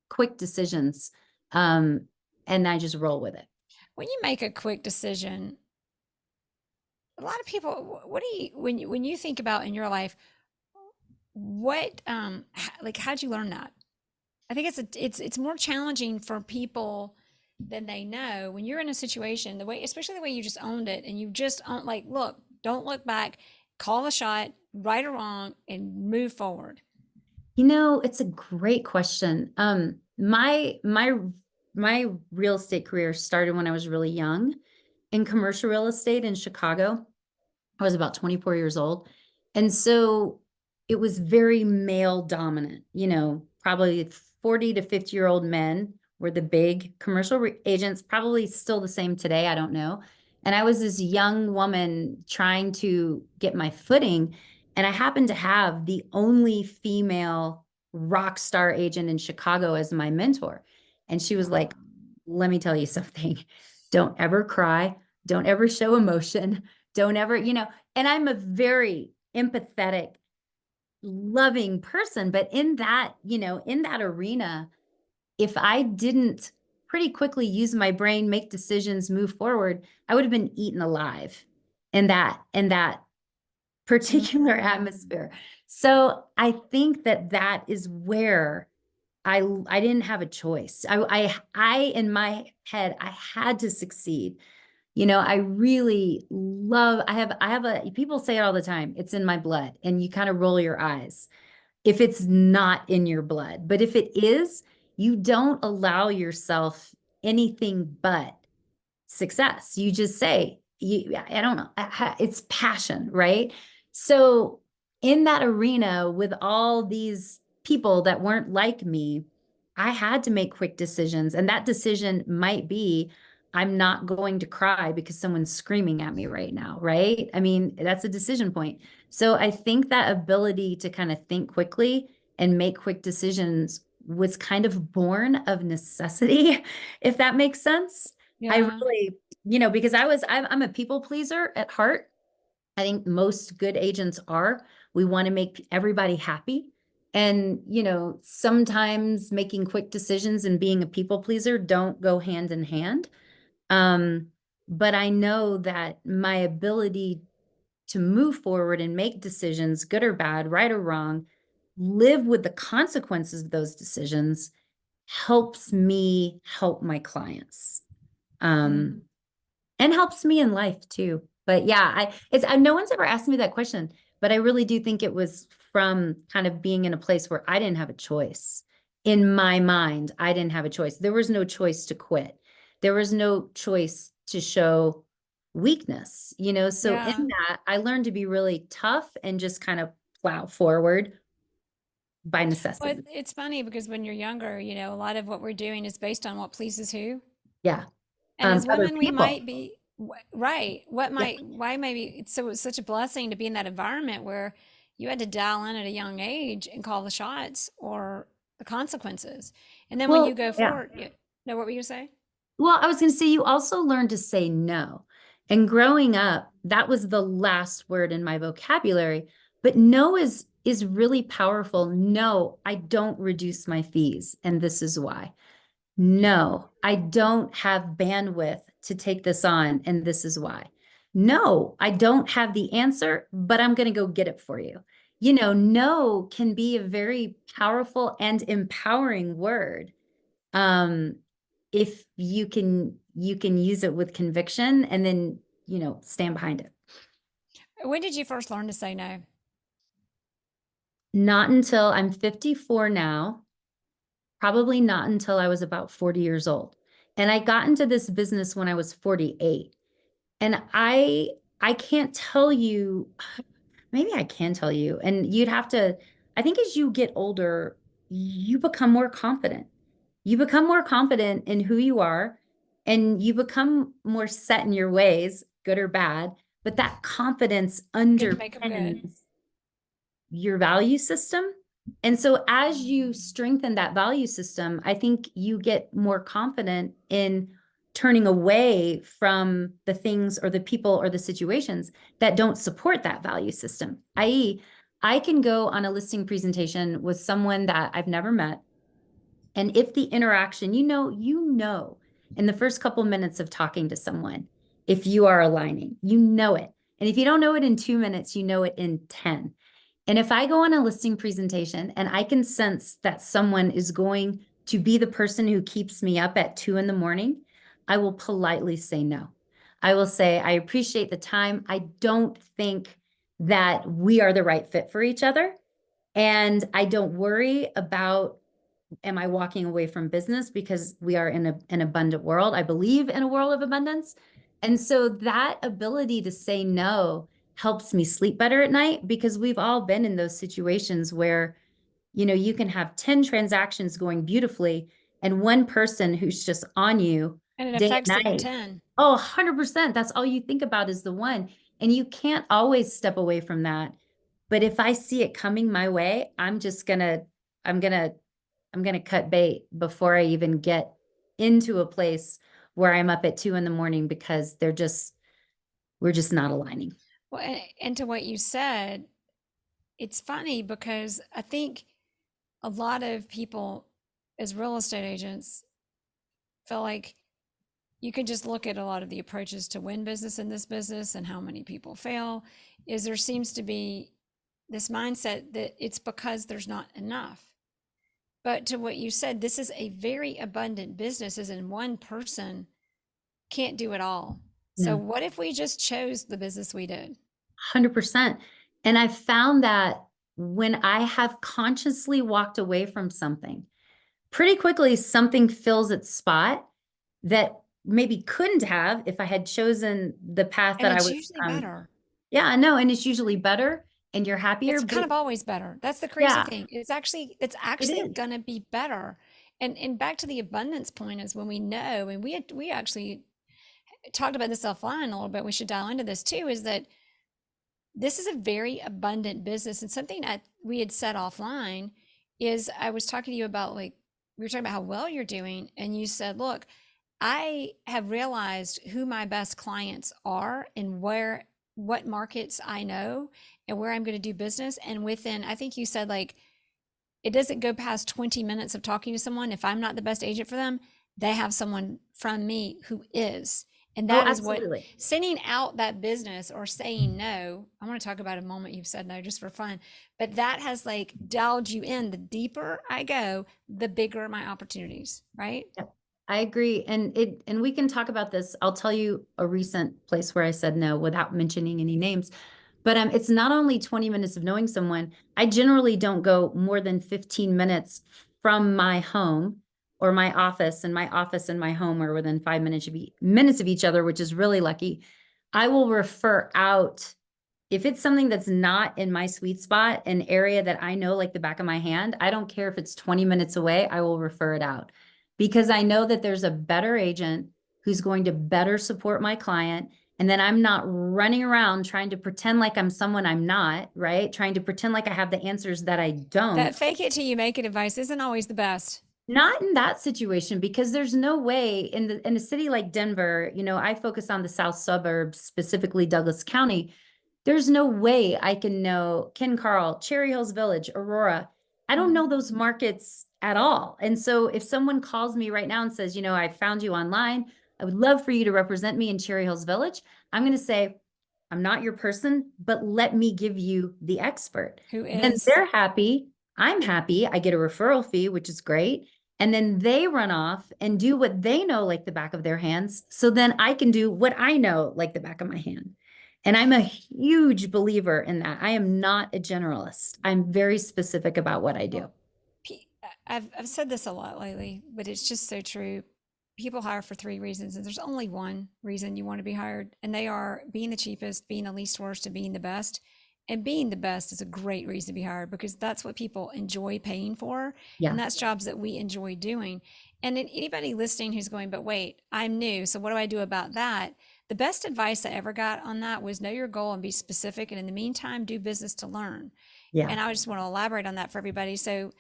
Speaker 2: quick decisions. Um, and I just roll with it.
Speaker 1: When you make a quick decision, a lot of people, what do you, when you think about in your life, what, like, how'd you learn that? I think it's more challenging for people than they know when you're in a situation, the way, especially the way you just owned it and you just own, like, look, don't look back, call the shot, right or wrong, and move forward.
Speaker 2: It's a great question. My real estate career started when I was really young in commercial real estate in Chicago. I was about 24 years old. And so it was very male dominant, probably 40 to 50-year-old men were the big commercial agents, probably still the same today. I don't know. And I was this young woman trying to get my footing. And I happened to have the only female rock star agent in Chicago as my mentor. And she was like, let me tell you something. Don't ever cry. Don't ever show emotion. Don't ever, and I'm a very empathetic, loving person. But in that arena, if I didn't pretty quickly use my brain, make decisions, move forward, I would have been eaten alive in that particular atmosphere. So I think that is where I didn't have a choice. I in my head, I had to succeed. I really love, people say it all the time, it's in my blood, and you kind of roll your eyes if it's not in your blood. But if it is, you don't allow yourself anything but success. You just say, I don't know, it's passion, right? So in that arena with all these people that weren't like me, I had to make quick decisions. And that decision might be, I'm not going to cry because someone's screaming at me right now, right? I mean, that's a decision point. So I think that ability to kind of think quickly and make quick decisions was kind of born of necessity, if that makes sense. I
Speaker 1: Yeah.
Speaker 2: really, because I'm a people pleaser at heart. I think most good agents are. We want to make everybody happy. And, sometimes making quick decisions and being a people pleaser don't go hand in hand. Um, but I know that my ability to move forward and make decisions, good or bad, right or wrong, live with the consequences of those decisions helps me help my clients.
Speaker 1: Mm.
Speaker 2: Um, and helps me in life too. But yeah, no one's ever asked me that question, but I really do think it was from kind of being in a place where I didn't have a choice. In my mind, I didn't have a choice. There was no choice to quit. There was no choice to show weakness, so
Speaker 1: Yeah.
Speaker 2: in that I learned to be really tough and just kind of plow forward by
Speaker 1: Well,
Speaker 2: necessity.
Speaker 1: it's funny because when you're younger, a lot of what we're doing is based on what pleases who.
Speaker 2: Yeah.
Speaker 1: And as
Speaker 2: Other
Speaker 1: women, we
Speaker 2: people.
Speaker 1: might be right. What
Speaker 2: Yeah.
Speaker 1: might, why maybe it's so it's such a blessing to be in that environment where you had to dial in at a young age and call the shots or the consequences. And then when you
Speaker 2: Well,
Speaker 1: go
Speaker 2: yeah.
Speaker 1: forward, know what were you gonna say?
Speaker 2: Well, I was going to say you also learn to say no. And growing up, that was the last word in my vocabulary. But no is really powerful. No, I don't reduce my fees, and this is why. No, I don't have bandwidth to take this on, and this is why. No, I don't have the answer, but I'm going to go get it for you. No can be a very powerful and empowering word. Um, if you can use it with conviction and then, stand behind it.
Speaker 1: When did you first learn to say no?
Speaker 2: Not until I'm 54 now, probably not until I was about 40 years old. And I got into this business when I was 48. And I can't tell you, maybe I can tell you, and you'd have to, I think as you get older, you become more confident. You become more confident in who you are, and you become more set in your ways, good or bad. But that confidence
Speaker 1: Good to make them good.
Speaker 2: underpins your value system. And so as you strengthen that value system, I think you get more confident in turning away from the things or the people or the situations that don't support that value system. I.e., I can go on a listing presentation with someone that I've never met. And if the interaction, in the first couple minutes of talking to someone, if you are aligning, you know it. And if you don't know it in 2 minutes, you know it in 10. And if I go on a listing presentation and I can sense that someone is going to be the person who keeps me up at 2 in the morning, I will politely say no. I will say, I appreciate the time. I don't think that we are the right fit for each other. And I don't worry about, am I walking away from business, because we are in an abundant world. I believe in a world of abundance. And so that ability to say no helps me sleep better at night, because we've all been in those situations where, you can have 10 transactions going beautifully and one person who's just on you
Speaker 1: And it
Speaker 2: day
Speaker 1: affects
Speaker 2: and
Speaker 1: the
Speaker 2: night.
Speaker 1: 10.
Speaker 2: Oh, 100%. That's all you think about is the one. And you can't always step away from that. But if I see it coming my way, I'm gonna I'm going to cut bait before I even get into a place where I'm up at 2 in the morning, because we're just not aligning.
Speaker 1: Well, and to what you said, it's funny because I think a lot of people as real estate agents feel like you can just look at a lot of the approaches to win business in this business and how many people fail. Is there seems to be this mindset that it's because there's not enough. But to what you said, this is a very abundant business, as in one person can't do it all. So
Speaker 2: No,
Speaker 1: what if we just chose the business we did?
Speaker 2: 100%. And I found that when I have consciously walked away from something, pretty quickly something fills its spot that maybe couldn't have if I had chosen the path
Speaker 1: And
Speaker 2: that I
Speaker 1: it's
Speaker 2: was.
Speaker 1: usually better.
Speaker 2: Yeah, no, and it's usually better and you're happier,
Speaker 1: It's
Speaker 2: but
Speaker 1: kind of always better. That's the crazy
Speaker 2: yeah,
Speaker 1: thing. It's
Speaker 2: it
Speaker 1: actually
Speaker 2: is.
Speaker 1: gonna be better. And back to the abundance point is when we know, and we actually talked about this offline a little bit. We should dial into this too. Is that this is a very abundant business, and something that we had said offline is I was talking to you about, like, we were talking about how well you're doing, and you said, look, I have realized who my best clients are and what markets I know and where I'm going to do business. And within, I think you said, like, it doesn't go past 20 minutes of talking to someone. If I'm not the best agent for them, they have someone from me who is. And
Speaker 2: Oh,
Speaker 1: that is what
Speaker 2: absolutely.
Speaker 1: sending out that business or saying no. I want to talk about a moment you've said no just for fun, but that has like dialed you in. The deeper I go, the bigger my opportunities, right?
Speaker 2: Yep, I agree. And we can talk about this. I'll tell you a recent place where I said no without mentioning any names. But it's not only 20 minutes of knowing someone. I generally don't go more than 15 minutes from my home or my office, and my office and my home are within 5 minutes of each other, which is really lucky. I will refer out if it's something that's not in my sweet spot, an area that I know like the back of my hand. I don't care if it's 20 minutes away, I will refer it out, because I know that there's a better agent who's going to better support my client. And then I'm not running around trying to pretend like I'm someone I'm not, right? Trying to pretend like I have the answers that I
Speaker 1: That
Speaker 2: don't.
Speaker 1: fake it till you make it advice isn't always the best.
Speaker 2: Not in that situation, because there's no way in a city like Denver, I focus on the south suburbs, specifically Douglas County. There's no way I can know Ken Carl, Cherry Hills Village, Aurora. I don't know those markets at all. And so if someone calls me right now and says, you know, I found you online, I would love for you to represent me in Cherry Hills Village, I'm going to say, I'm not your person, but let me give you the expert.
Speaker 1: Who
Speaker 2: Then
Speaker 1: is?
Speaker 2: they're happy. I'm happy. I get a referral fee, which is great. And then they run off and do what they know like the back of their hands. So then I can do what I know like the back of my hand. And I'm a huge believer in that. I am not a generalist. I'm very specific about what I do.
Speaker 1: I've said this a lot lately, but it's just so true. People hire for three reasons, and there's only one reason you want to be hired, and they are being the cheapest, being the least worst, and being the best. And being the best is a great reason to be hired because that's what people enjoy paying for,
Speaker 2: Yeah.
Speaker 1: and that's jobs that we enjoy doing. And then anybody listening who's going, but wait, I'm new, so what do I do about that? The best advice I ever got on that was know your goal and be specific, and in the meantime, do business to learn.
Speaker 2: Yeah.
Speaker 1: And I just want to elaborate on that for everybody. So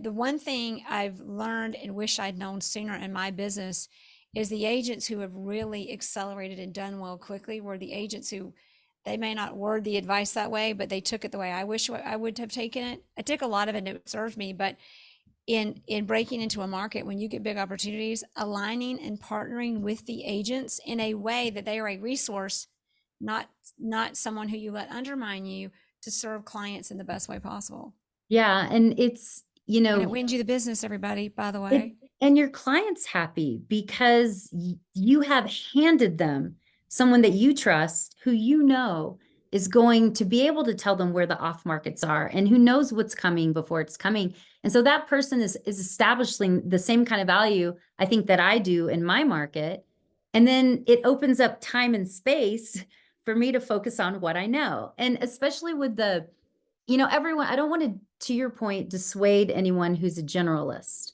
Speaker 1: the one thing I've learned and wish I'd known sooner in my business is the agents who have really accelerated and done well quickly were the agents who they may not word the advice that way, but they took it the way I wish I would have taken it. I took a lot of it and it served me, but in breaking into a market, when you get big opportunities, aligning and partnering with the agents in a way that they are a resource, not someone who you let undermine you to serve clients in the best way possible.
Speaker 2: Yeah. And it's, you
Speaker 1: And it
Speaker 2: know,
Speaker 1: wins you the business, everybody, by the way.
Speaker 2: and your client's happy because you have handed them someone that you trust, who you know is going to be able to tell them where the off markets are and who knows what's coming before it's coming. And so that person is establishing the same kind of value, I think, that I do in my market. And then it opens up time and space for me to focus on what I know. And especially with the, you know, everyone, I don't want to your point, dissuade anyone who's a generalist.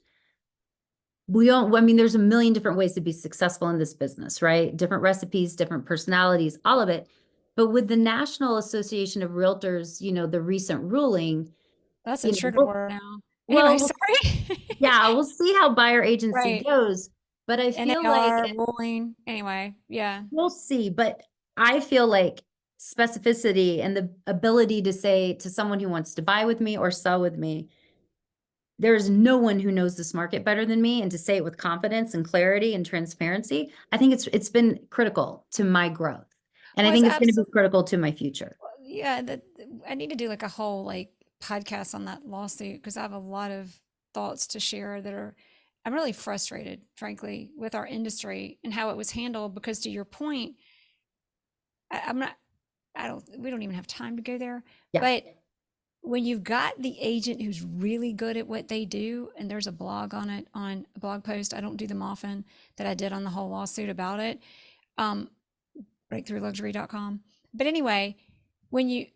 Speaker 2: We don't, I mean, there's a million different ways to be successful in this business, right? Different recipes, different personalities, all of it. But with the National Association of Realtors, you know, the recent ruling,
Speaker 1: That's a
Speaker 2: you know,
Speaker 1: trigger word now. Anyway,
Speaker 2: well,
Speaker 1: sorry.
Speaker 2: yeah, we'll see how buyer agency
Speaker 1: Right.
Speaker 2: goes. But I feel like
Speaker 1: NAR ruling. Anyway, yeah.
Speaker 2: we'll see. But I feel like specificity and the ability to say to someone who wants to buy with me or sell with me, there's no one who knows this market better than me, and to say it with confidence and clarity and transparency, I think it's been critical to my growth. And I
Speaker 1: Well, it's
Speaker 2: think it's going to be
Speaker 1: absolutely,
Speaker 2: critical to my future.
Speaker 1: yeah. I need to do like a whole like podcast on that lawsuit because I have a lot of thoughts to share that are, I'm really frustrated, frankly, with our industry and how it was handled. Because to your point, I'm not, we don't even have time to go there.
Speaker 2: Yeah.
Speaker 1: But when you've got the agent who's really good at what they do, and there's a blog on it, on a blog post, I don't do them often, that I did on the whole lawsuit about it, um, breakthroughluxury.com. But anyway, when you,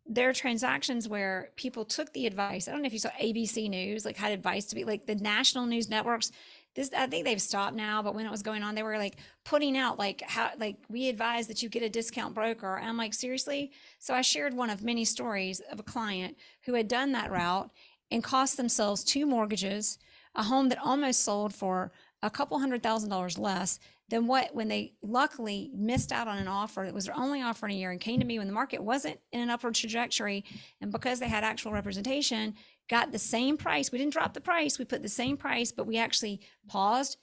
Speaker 1: there are transactions where people took the advice. I don't know if you saw ABC News, like had advice to be like the national news networks. This, I think they've stopped now, but when it was going on, they were like putting out like how, like, we advise that you get a discount broker. And I'm like, seriously? So I shared one of many stories of a client who had done that route and cost themselves two mortgages, a home that almost sold for a couple $100,000 less than what, when they luckily missed out on an offer that was their only offer in a year and came to me when the market wasn't in an upward trajectory. And because they had actual representation, got the same price. We didn't drop the price. We put the same price, but we actually paused,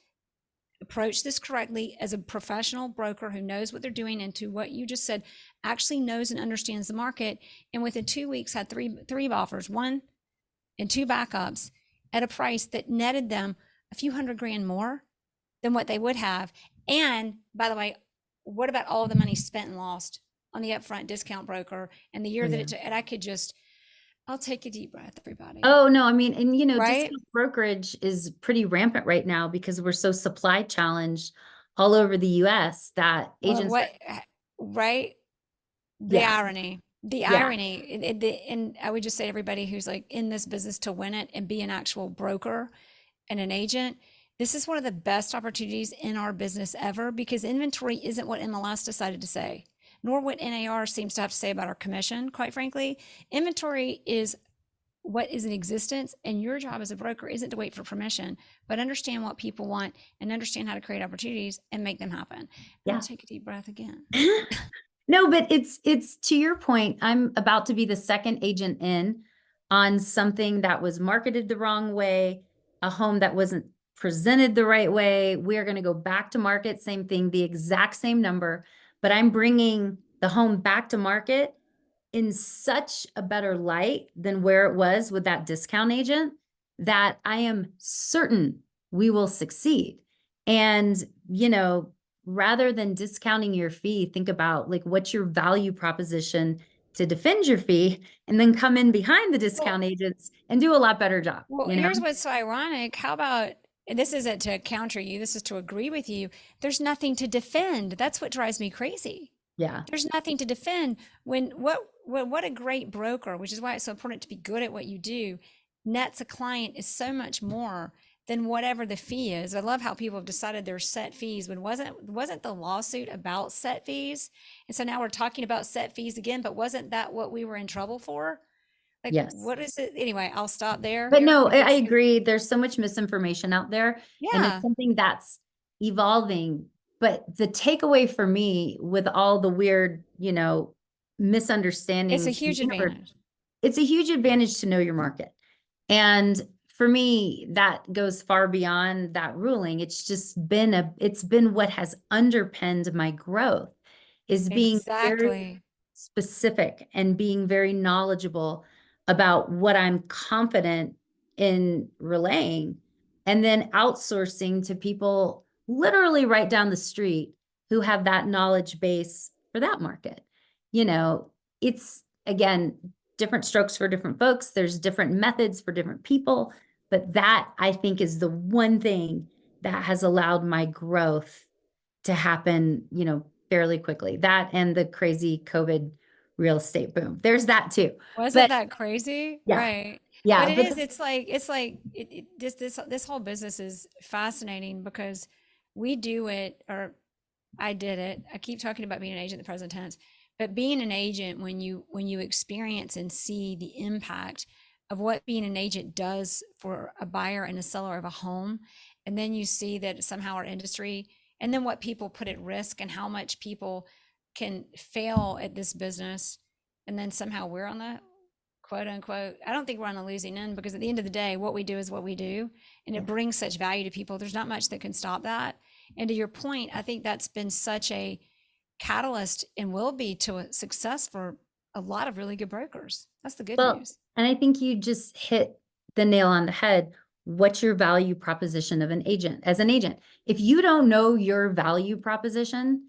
Speaker 1: approached this correctly as a professional broker who knows what they're doing, and to what you just said, actually knows and understands the market. And within 2 weeks had three offers, one and two backups at a price that netted them a few $100,000 more than what they would have. And by the way, what about all the money spent and lost on the upfront discount broker and the year that it took? And I could just, I'll take a deep breath, everybody.
Speaker 2: Oh, no, I mean, and you know,
Speaker 1: right?
Speaker 2: discount brokerage is pretty rampant right now because we're so supply challenged all over the US that agents.
Speaker 1: What, right? The
Speaker 2: Yeah.
Speaker 1: irony, and I would just say to everybody who's like in this business to win it and be an actual broker and an agent, this is one of the best opportunities in our business ever, because inventory isn't what MLS decided to say, nor what NAR seems to have to say about our commission. Quite frankly, inventory is what is in existence, and your job as a broker isn't to wait for permission, but understand what people want and understand how to create opportunities and make them happen.
Speaker 2: Yeah.
Speaker 1: I'll take a deep breath again.
Speaker 2: No, but it's to your point. I'm about to be the second agent in on something that was marketed the wrong way, a home that wasn't presented the right way. We're going to go back to market, same thing, the exact same number, but I'm bringing the home back to market in such a better light than where it was with that discount agent that I am certain we will succeed. And, rather than discounting your fee, think about like what's your value proposition to defend your fee and then come in behind the discount agents and do a lot better job,
Speaker 1: Well, here's what's so ironic. How about, and this isn't to counter you, this is to agree with you. There's nothing to defend. That's what drives me crazy.
Speaker 2: Yeah.
Speaker 1: There's nothing to defend when what a great broker, which is why it's so important to be good at what you do, nets a client is so much more than whatever the fee is. I love how people have decided there's set fees when wasn't the lawsuit about set fees? And so now we're talking about set fees again, but wasn't that what we were in trouble for? Like,
Speaker 2: Yes.
Speaker 1: what is it? Anyway, I'll stop there.
Speaker 2: But no, I agree. There's so much misinformation out there, and it's
Speaker 1: Yeah,
Speaker 2: something that's evolving. But the takeaway for me with all the weird,
Speaker 1: it's a
Speaker 2: misunderstandings,
Speaker 1: huge advantage.
Speaker 2: it's a huge advantage to know your market. And for me, that goes far beyond that ruling. It's been what has underpinned my growth is being very
Speaker 1: Exactly.
Speaker 2: specific and being very knowledgeable about what I'm confident in relaying, and then outsourcing to people literally right down the street who have that knowledge base for that market. It's again, different strokes for different folks. There's different methods for different people, but that I think is the one thing that has allowed my growth to happen, fairly quickly. That and the crazy COVID real estate boom. There's that too.
Speaker 1: Wasn't
Speaker 2: But
Speaker 1: that crazy?
Speaker 2: yeah,
Speaker 1: Right. But
Speaker 2: yeah,
Speaker 1: it
Speaker 2: but
Speaker 1: is, this whole business is fascinating because we do it, or I did it. I keep talking about being an agent in the present tense, but being an agent, when you experience and see the impact of what being an agent does for a buyer and a seller of a home, and then you see that somehow our industry, and then what people put at risk and how much people can fail at this business, and then somehow we're on the quote unquote, I don't think we're on the losing end, because at the end of the day, what we do is what we do, and it brings such value to people. There's not much that can stop that. And to your point, I think that's been such a catalyst and will be to a success for a lot of really good brokers. That's the good
Speaker 2: well,
Speaker 1: news.
Speaker 2: and I think you just hit the nail on the head. What's your value proposition of an agent as an agent? If you don't know your value proposition,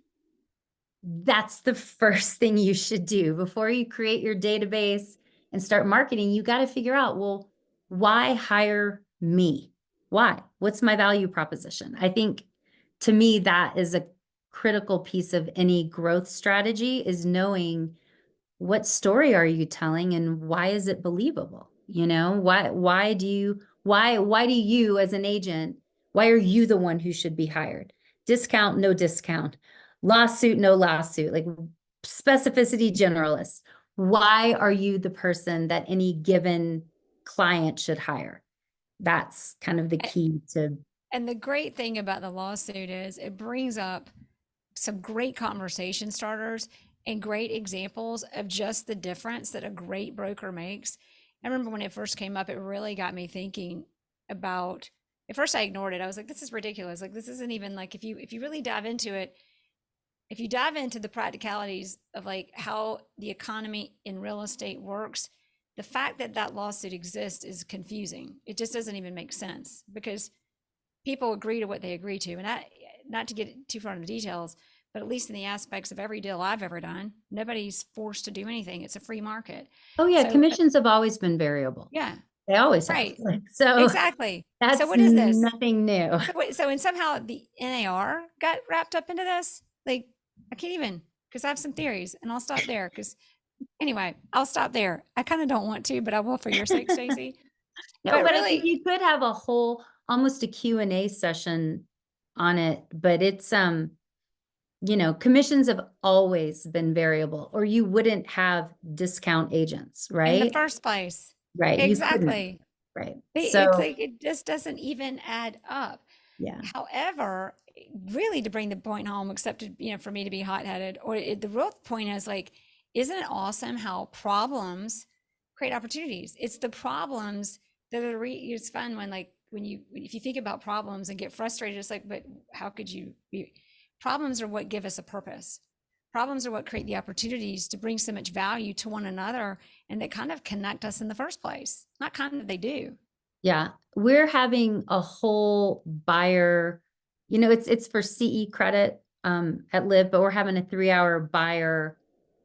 Speaker 2: that's the first thing you should do before you create your database and start marketing. You got to figure out, well, why hire me? Why? What's my value proposition? I think to me, that is a critical piece of any growth strategy, is knowing what story are you telling and why is it believable? Why do you as an agent, why are you the one who should be hired? Discount, no discount. Lawsuit, no lawsuit. Like specificity generalist. Why are you the person that any given client should hire? That's kind of the key to.
Speaker 1: And the great thing about the lawsuit is it brings up some great conversation starters and great examples of just the difference that a great broker makes. I remember when it first came up, it really got me thinking about, at first I ignored it. I was like, this is ridiculous. Like, this isn't even like, if you really dive into it, if you dive into the practicalities of like how the economy in real estate works, the fact that that lawsuit exists is confusing. It just doesn't even make sense because people agree to what they agree to. And not to get too far into the details, but at least in the aspects of every deal I've ever done, nobody's forced to do anything. It's a free market.
Speaker 2: Oh yeah,
Speaker 1: So,
Speaker 2: commissions have always been variable.
Speaker 1: yeah,
Speaker 2: They always have.
Speaker 1: right.
Speaker 2: So
Speaker 1: Exactly. So
Speaker 2: that's
Speaker 1: what is this?
Speaker 2: nothing new.
Speaker 1: And somehow the NAR got wrapped up into this. Like, I can't even, because I have some theories, and I'll stop there. Because anyway, I'll stop there. I kind of don't want to, but I will for your sake, Stacie.
Speaker 2: No,
Speaker 1: But
Speaker 2: but I think
Speaker 1: really,
Speaker 2: you could have a whole, almost a Q&A session on it, but it's, commissions have always been variable, or you wouldn't have discount agents,
Speaker 1: in the
Speaker 2: right?
Speaker 1: first place,
Speaker 2: Right, you couldn't,
Speaker 1: exactly.
Speaker 2: right?
Speaker 1: It's
Speaker 2: So,
Speaker 1: like it just doesn't even add up.
Speaker 2: yeah.
Speaker 1: However, really to bring the point home, except to, for me to be hot-headed, the real point is like, isn't it awesome how problems create opportunities. It's the problems that are it's fun when like if you think about problems and get frustrated, it's like, but how could you be? Problems are what give us a purpose. Problems are what create the opportunities to bring so much value to one another, and that kind of connect us in the first place. Not kind of, they do.
Speaker 2: Yeah, we're having a whole buyer, it's for CE credit at Live, but we're having a 3-hour buyer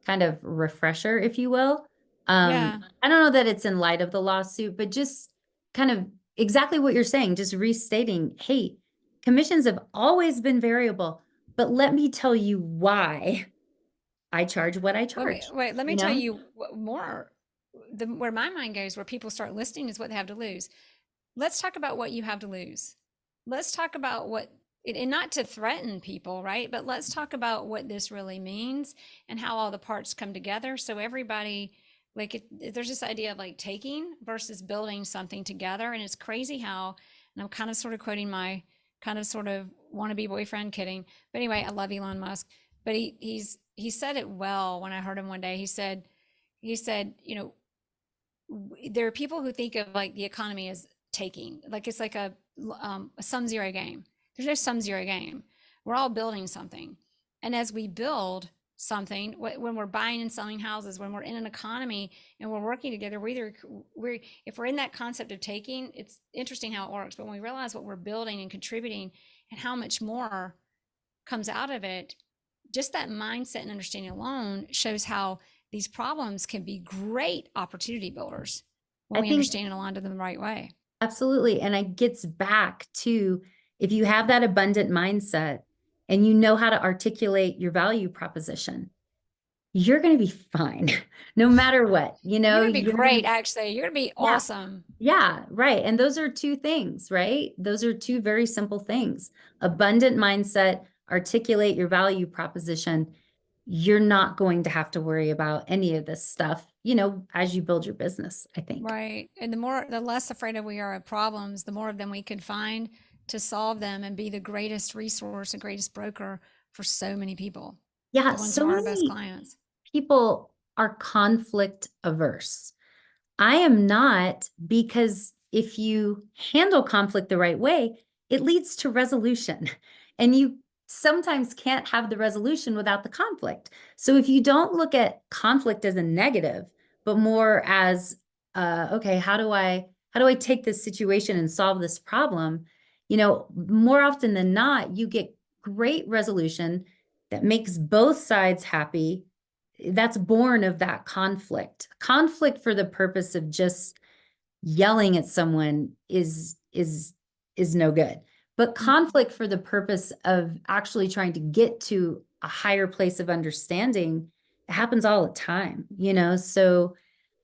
Speaker 2: kind of refresher, if you will.
Speaker 1: Yeah.
Speaker 2: I don't know that it's in light of the lawsuit, but just kind of exactly what you're saying, just restating, hey, commissions have always been variable, but let me tell you why I charge what I
Speaker 1: Let me
Speaker 2: charge,
Speaker 1: wait. Let me
Speaker 2: you
Speaker 1: tell
Speaker 2: know?
Speaker 1: you more. Where my mind goes, where people start listening, is what they have to lose. Let's talk about what you have to lose. Let's talk about and not to threaten people, right? But let's talk about what this really means and how all the parts come together. So everybody, like, there's this idea of like taking versus building something together, and it's crazy how. And I'm kind of sort of quoting my kind of sort of wannabe boyfriend, kidding. But anyway, I love Elon Musk, but he said it well when I heard him one day. He said, there are people who think of like the economy as taking, like it's like a sum zero game. There's no sum zero game. We're all building something, and as we build something, when we're buying and selling houses, when we're in an economy and we're working together, we're if we're in that concept of taking, it's interesting how it works. But when we realize what we're building and contributing and how much more comes out of it, just that mindset and understanding alone shows how these problems can be great opportunity builders when
Speaker 2: I
Speaker 1: we
Speaker 2: think
Speaker 1: understand and align to them the right way.
Speaker 2: absolutely. And it gets back to if you have that abundant mindset and you know how to articulate your value proposition, you're going to be fine no matter what,
Speaker 1: You're going to be
Speaker 2: you're going
Speaker 1: great,
Speaker 2: to,
Speaker 1: actually. You're going to be
Speaker 2: yeah,
Speaker 1: awesome.
Speaker 2: yeah, right. And those are two things, right? Those are two very simple things. Abundant mindset, articulate your value proposition. You're not going to have to worry about any of this stuff, as you build your business, I think.
Speaker 1: Right. And the less afraid of we are of problems, the more of them we can find to solve them and be the greatest resource and greatest broker for so many people,
Speaker 2: Yeah,
Speaker 1: the ones who
Speaker 2: so
Speaker 1: are our best
Speaker 2: many
Speaker 1: clients.
Speaker 2: people are conflict averse. I am not, because if you handle conflict the right way, it leads to resolution. And you sometimes can't have the resolution without the conflict. So if you don't look at conflict as a negative, but more as, okay, how do I take this situation and solve this problem? More often than not, you get great resolution that makes both sides happy. That's born of that conflict for the purpose of just yelling at someone is no good, but conflict for the purpose of actually trying to get to a higher place of understanding, it happens all the time, so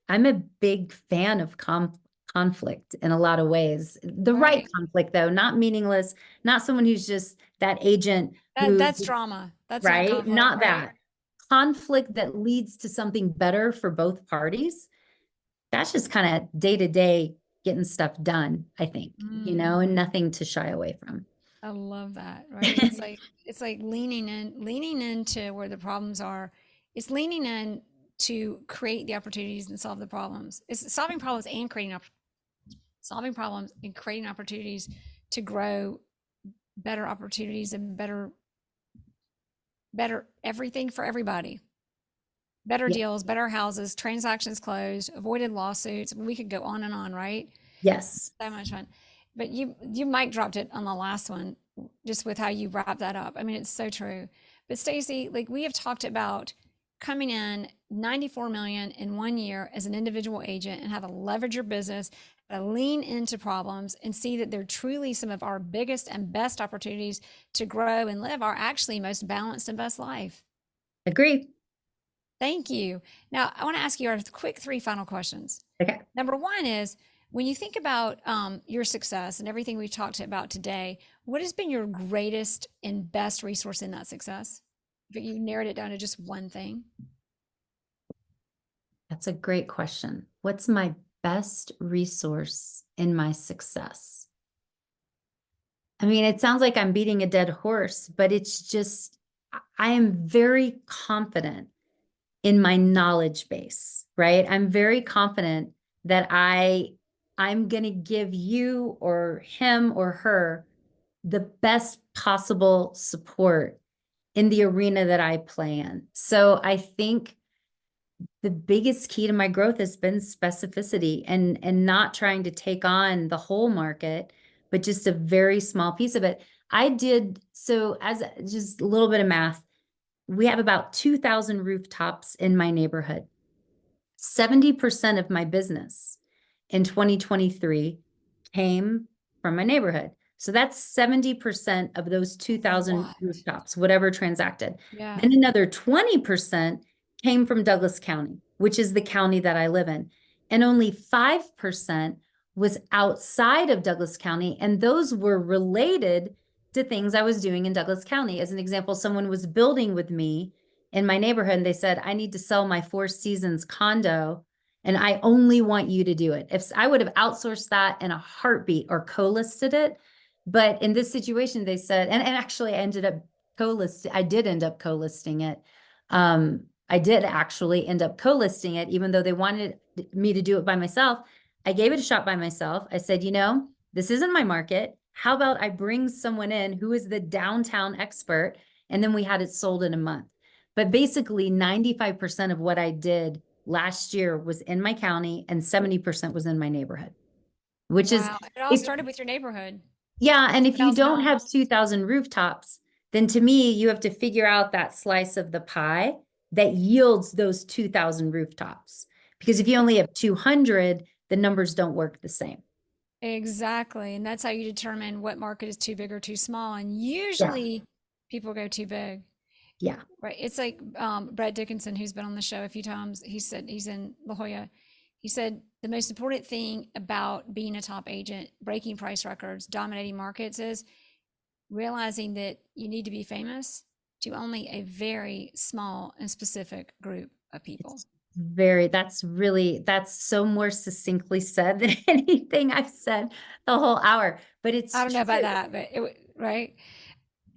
Speaker 2: I'm a big fan of conflict in a lot of ways. The right
Speaker 1: Right.
Speaker 2: conflict, though, not meaningless, not someone who's just that agent who,
Speaker 1: That's drama. That's not
Speaker 2: right?
Speaker 1: conflict,
Speaker 2: Not
Speaker 1: right?
Speaker 2: that conflict that leads to something better for both parties. That's just kind of day to day getting stuff done, I think, and nothing to shy away from.
Speaker 1: I love that, right? It's like leaning into where the problems are. It's leaning in to create the opportunities and solve the problems. It's solving problems and creating opportunities to grow better opportunities and better everything for everybody. Better
Speaker 2: Yeah.
Speaker 1: deals, better houses, transactions closed, avoided lawsuits. We could go on and on, right?
Speaker 2: Yes.
Speaker 1: So much fun. But you mic dropped it on the last one, just with how you wrap that up. I mean, it's so true. But Stacie, like we have talked about coming in 94 million in 1 year as an individual agent and how to leverage your business, how to lean into problems and see that they're truly some of our biggest and best opportunities to grow and live our actually most balanced and best life.
Speaker 2: Agree.
Speaker 1: Thank you. Now, I want to ask you our quick three final questions.
Speaker 2: Okay.
Speaker 1: Number one is when you think about your success and everything we've talked about today, what has been your greatest and best resource in that success? If you narrowed it down to just one thing.
Speaker 2: That's a great question. What's my best resource in my success? I mean, it sounds like I'm beating a dead horse, but it's just, I am very confident in my knowledge base, right? I'm very confident that I'm going to give you or him or her the best possible support in the arena that I play in. So I think the biggest key to my growth has been specificity and not trying to take on the whole market, but just a very small piece of it. I did so as just a little bit of math. We have about 2,000 rooftops in my neighborhood. 70% of my business in 2023 came from my neighborhood. So that's 70% of those 2,000
Speaker 1: What?
Speaker 2: rooftops, whatever transacted.
Speaker 1: Yeah.
Speaker 2: Then another 20% came from Douglas County, which is the county that I live in. And only 5% was outside of Douglas County. And those were related to things I was doing in Douglas County. As an example, someone was building with me in my neighborhood and they said, I need to sell my Four Seasons condo and I only want you to do it. If I would have outsourced that in a heartbeat or co-listed it. But in this situation, they said, and actually I ended up I did end up co-listing it. I did actually end up co-listing it, even though they wanted me to do it by myself. I gave it a shot by myself. I said, this isn't my market. How about I bring someone in who is the downtown expert? And then we had it sold in a month. But basically 95% of what I did last year was in my county and 70% was in my neighborhood, which is,
Speaker 1: Wow. It all
Speaker 2: if,
Speaker 1: started with your neighborhood.
Speaker 2: yeah. And if you
Speaker 1: 2,000
Speaker 2: don't have
Speaker 1: homes.
Speaker 2: 2,000 rooftops, then to me, you have to figure out that slice of the pie that yields those 2,000 rooftops. Because if you only have 200, the numbers don't work the same.
Speaker 1: Exactly. And that's how you determine what market is too big or too small. And
Speaker 2: Yeah.
Speaker 1: usually people go too big.
Speaker 2: Yeah.
Speaker 1: Right. It's like Brad Dickinson, who's been on the show a few times. He said he's in La Jolla. He said the most important thing about being a top agent, breaking price records, dominating markets is realizing that you need to be famous to only a very small and specific group of people.
Speaker 2: It's that's so more succinctly said than anything I've said the whole hour, but
Speaker 1: I
Speaker 2: it's
Speaker 1: don't know about
Speaker 2: true.
Speaker 1: that, but right.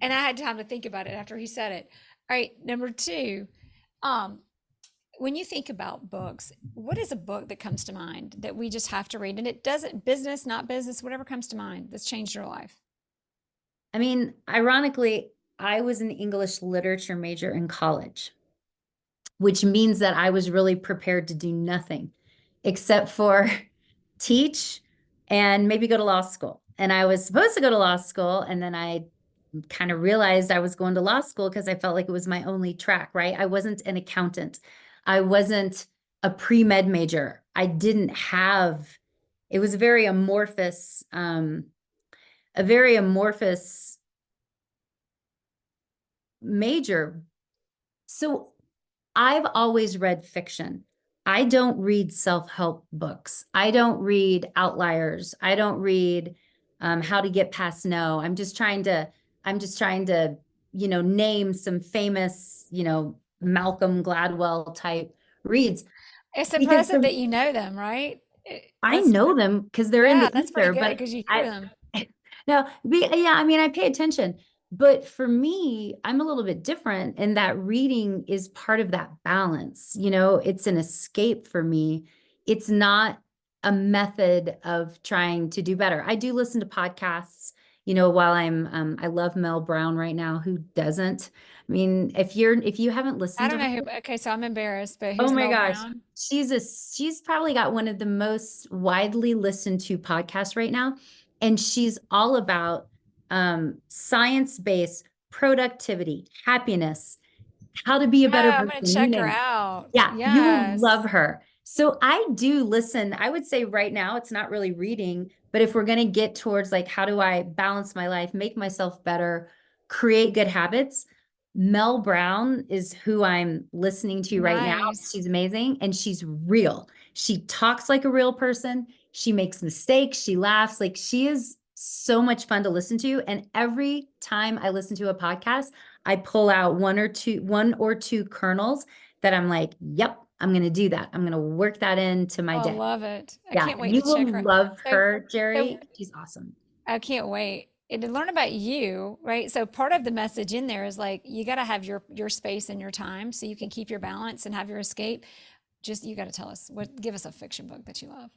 Speaker 1: And I had time to think about it after he said it. All right. Number two, um, when you think about books, what is a book that comes to mind that we just have to read? And it doesn't, business, not business, whatever comes to mind that's changed your life.
Speaker 2: I mean, ironically, I was an English literature major in college, which means that I was really prepared to do nothing except for teach and maybe go to law school. And I was supposed to go to law school. And then I kind of realized I was going to law school because I felt like it was my only track, right? I wasn't an accountant. I wasn't a pre-med major. I didn't have, it was a very amorphous major. So I've always read fiction. I don't read self-help books. I don't read outliers. I don't read how to get past no. I'm just trying to, name some famous, Malcolm Gladwell type reads
Speaker 1: It's
Speaker 2: because
Speaker 1: impressive that you know them, right?
Speaker 2: I
Speaker 1: That's,
Speaker 2: know them because they're in
Speaker 1: yeah,
Speaker 2: the
Speaker 1: that's pretty
Speaker 2: ether,
Speaker 1: good
Speaker 2: but
Speaker 1: because you hear
Speaker 2: I
Speaker 1: them.
Speaker 2: no, yeah, I mean, I pay attention. But for me, I'm a little bit different in that reading is part of that balance. It's an escape for me. It's not a method of trying to do better. I do listen to podcasts, while I love Mel Brown right now. Who doesn't? I mean, if you haven't
Speaker 1: I
Speaker 2: listened to
Speaker 1: don't
Speaker 2: her,
Speaker 1: know who, okay, so I'm embarrassed, but
Speaker 2: oh
Speaker 1: who's
Speaker 2: my
Speaker 1: Mel
Speaker 2: gosh.
Speaker 1: Brown?
Speaker 2: She's probably got one of the most widely listened to podcasts right now. And she's all about science-based productivity, happiness, how to be a
Speaker 1: Oh,
Speaker 2: better
Speaker 1: I'm
Speaker 2: person,
Speaker 1: going to
Speaker 2: you
Speaker 1: check her
Speaker 2: name it.
Speaker 1: out.
Speaker 2: Yeah, you will love
Speaker 1: Yes.
Speaker 2: her. So I do listen. I would say right now it's not really reading, but if we're going to get towards like, how do I balance my life, make myself better, create good habits? Mel Brown is who I'm listening to right now.
Speaker 1: Nice.
Speaker 2: She's amazing and she's real. She talks like a real person. She makes mistakes. She laughs. Like she is so much fun to listen to. And every time I listen to a podcast, I pull out one or two kernels that I'm like, yep, I'm going to do that. I'm going to work that into my
Speaker 1: Oh, I
Speaker 2: day.
Speaker 1: love it. I
Speaker 2: Yeah,
Speaker 1: can't wait
Speaker 2: you
Speaker 1: to check
Speaker 2: will
Speaker 1: her.
Speaker 2: love
Speaker 1: So,
Speaker 2: her,
Speaker 1: so
Speaker 2: Jerry. She's awesome.
Speaker 1: I can't wait. and to learn about you, right? So part of the message in there is like you got to have your space and your time so you can keep your balance and have your escape. Just you got to tell us give us a fiction book that you love.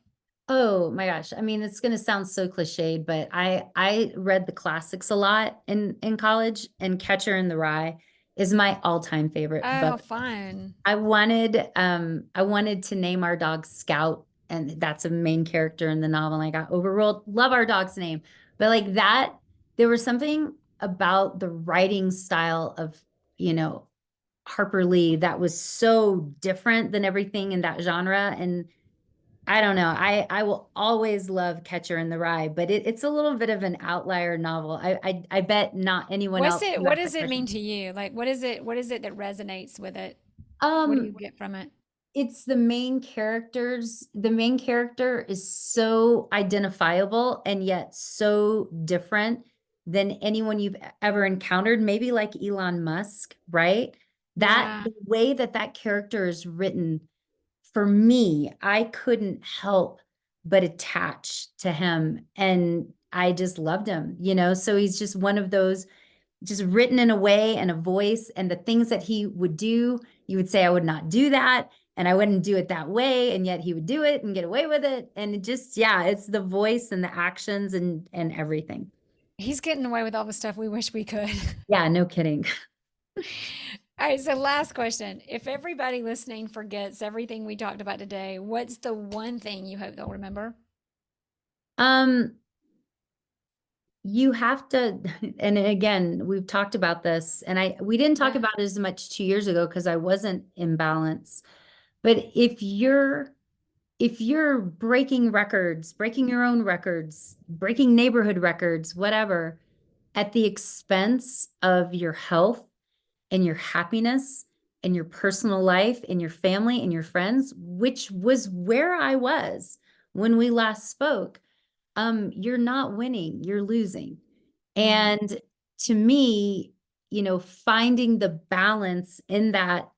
Speaker 2: Oh my gosh. I mean, it's going to sound so cliched, but I read the classics a lot in college, and Catcher in the Rye is my all-time favorite
Speaker 1: Oh, how
Speaker 2: book.
Speaker 1: fun.
Speaker 2: I wanted to name our dog Scout, and that's a main character in the novel. And I got overruled. Love our dog's name. But like that, there was something about the writing style of, you know, Harper Lee that was so different than everything in that genre. And I don't know. I will always love Catcher in the Rye, but it's a little bit of an outlier novel. I bet not anyone
Speaker 1: What's
Speaker 2: else
Speaker 1: it
Speaker 2: who
Speaker 1: what
Speaker 2: asked that
Speaker 1: does it mean
Speaker 2: question.
Speaker 1: to you? Like what is it that resonates with it? What do
Speaker 2: Um,
Speaker 1: you get from it?
Speaker 2: it's the main characters. The main character is so identifiable and yet so different than anyone you've ever encountered. Maybe like Elon Musk, right? That
Speaker 1: Yeah.
Speaker 2: the way that that character is written, for me, I couldn't help but attach to him, and I just loved him, you know? So he's just one of those, just written in a way and a voice, and the things that he would do, you would say, I would not do that. And I wouldn't do it that way. And yet he would do it and get away with it. And it just, yeah, it's the voice and the actions and everything.
Speaker 1: He's getting away with all the stuff we wish we could.
Speaker 2: Yeah, no kidding.
Speaker 1: All right, so last question. If everybody listening forgets everything we talked about today, what's the one thing you hope they'll remember?
Speaker 2: Um, you have to, and again, we've talked about this, and we didn't talk
Speaker 1: Yeah.
Speaker 2: about it as much 2 years ago because I wasn't in balance. But if you're breaking records, breaking your own records, breaking neighborhood records, whatever, at the expense of your health and your happiness and your personal life and your family and your friends, which was where I was when we last spoke, you're not winning, you're losing.
Speaker 1: Mm,
Speaker 2: And to me, finding the balance in that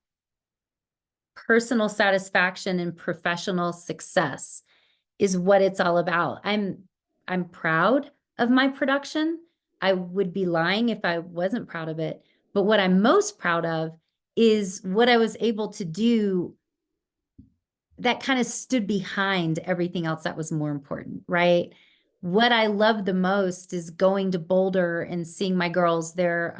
Speaker 2: personal satisfaction and professional success is what it's all about. I'm proud of my production. I would be lying if I wasn't proud of it. But what I'm most proud of is what I was able to do that kind of stood behind everything else that was more important, right? What I love the most is going to Boulder and seeing my girls. They're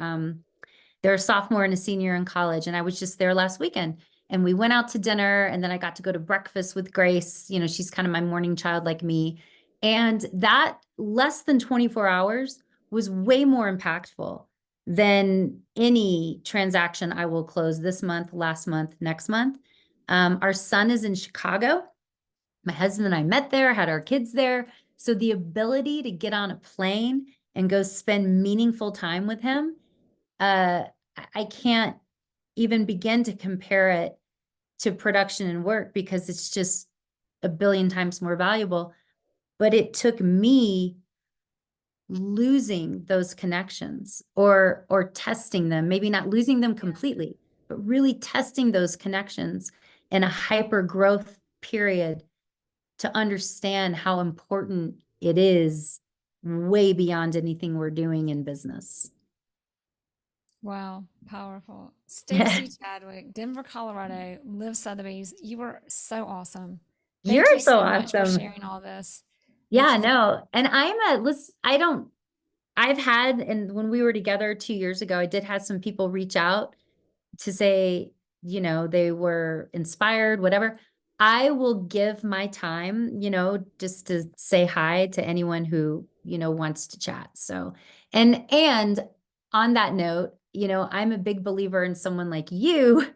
Speaker 2: a sophomore and a senior in college, and I was just there last weekend. And we went out to dinner, and then I got to go to breakfast with Grace. She's kind of my morning child like me. And that less than 24 hours was way more impactful than any transaction I will close this month, last month, next month. Our son is in Chicago. My husband and I met there, had our kids there. So the ability to get on a plane and go spend meaningful time with him, uh, I can't even begin to compare it to production and work because it's just a billion times more valuable. But it took me losing those connections or testing them, maybe not losing them completely, but really testing those connections in a hyper growth period to understand how important it is way beyond anything we're doing in business.
Speaker 1: wow, powerful. Stacie Chadwick, Denver, Colorado, live Sotheby's. You were so awesome. Thank
Speaker 2: You're
Speaker 1: you
Speaker 2: so
Speaker 1: so much for
Speaker 2: awesome.
Speaker 1: sharing all this. Thank
Speaker 2: Yeah,
Speaker 1: you for
Speaker 2: no. And listen, I've had, and when we were together 2 years ago, I did have some people reach out to say, they were inspired, whatever. I will give my time, just to say hi to anyone who, wants to chat. So, and on that note, I'm a big believer in someone like you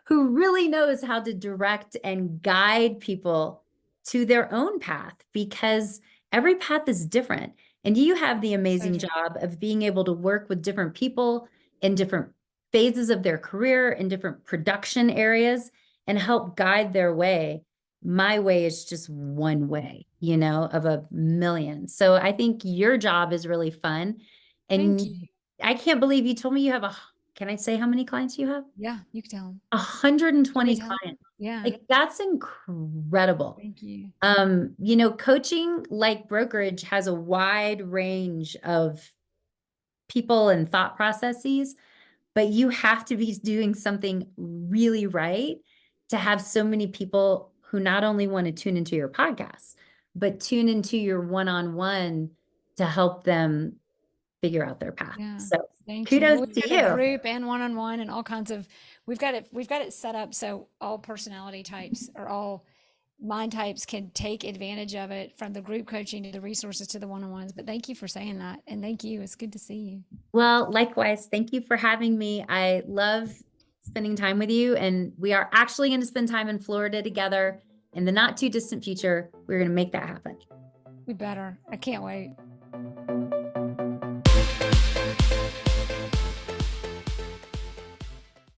Speaker 2: who really knows how to direct and guide people to their own path, because every path is different. And you have the
Speaker 1: so
Speaker 2: amazing
Speaker 1: true.
Speaker 2: job of being able to work with different people in different phases of their career, in different production areas, and help guide their way. My way is just one way, of a million. So I think your job is really fun.
Speaker 1: Thank you.
Speaker 2: And I can't believe you told me you have can I say how many clients you have?
Speaker 1: Yeah, you can tell them. You want me
Speaker 2: 120
Speaker 1: to tell them?
Speaker 2: clients.
Speaker 1: Yeah,
Speaker 2: Like that's incredible.
Speaker 1: thank you.
Speaker 2: Coaching, like brokerage, has a wide range of people and thought processes, but you have to be doing something really right to have so many people who not only want to tune into your podcast, but tune into your one-on-one to help them figure out their path.
Speaker 1: Yeah.
Speaker 2: So
Speaker 1: Thank you.
Speaker 2: kudos
Speaker 1: Well,
Speaker 2: to
Speaker 1: we've got a
Speaker 2: you.
Speaker 1: group and one-on-one and all kinds of, we've got it set up so all personality types or all mind types can take advantage of it, from the group coaching to the resources to the one-on-ones. But thank you for saying that. And thank you. It's good to see you.
Speaker 2: Well, likewise, thank you for having me. I love spending time with you, and we are actually going to spend time in Florida together in the not too distant future. We're going to make that happen.
Speaker 1: We better. I can't wait.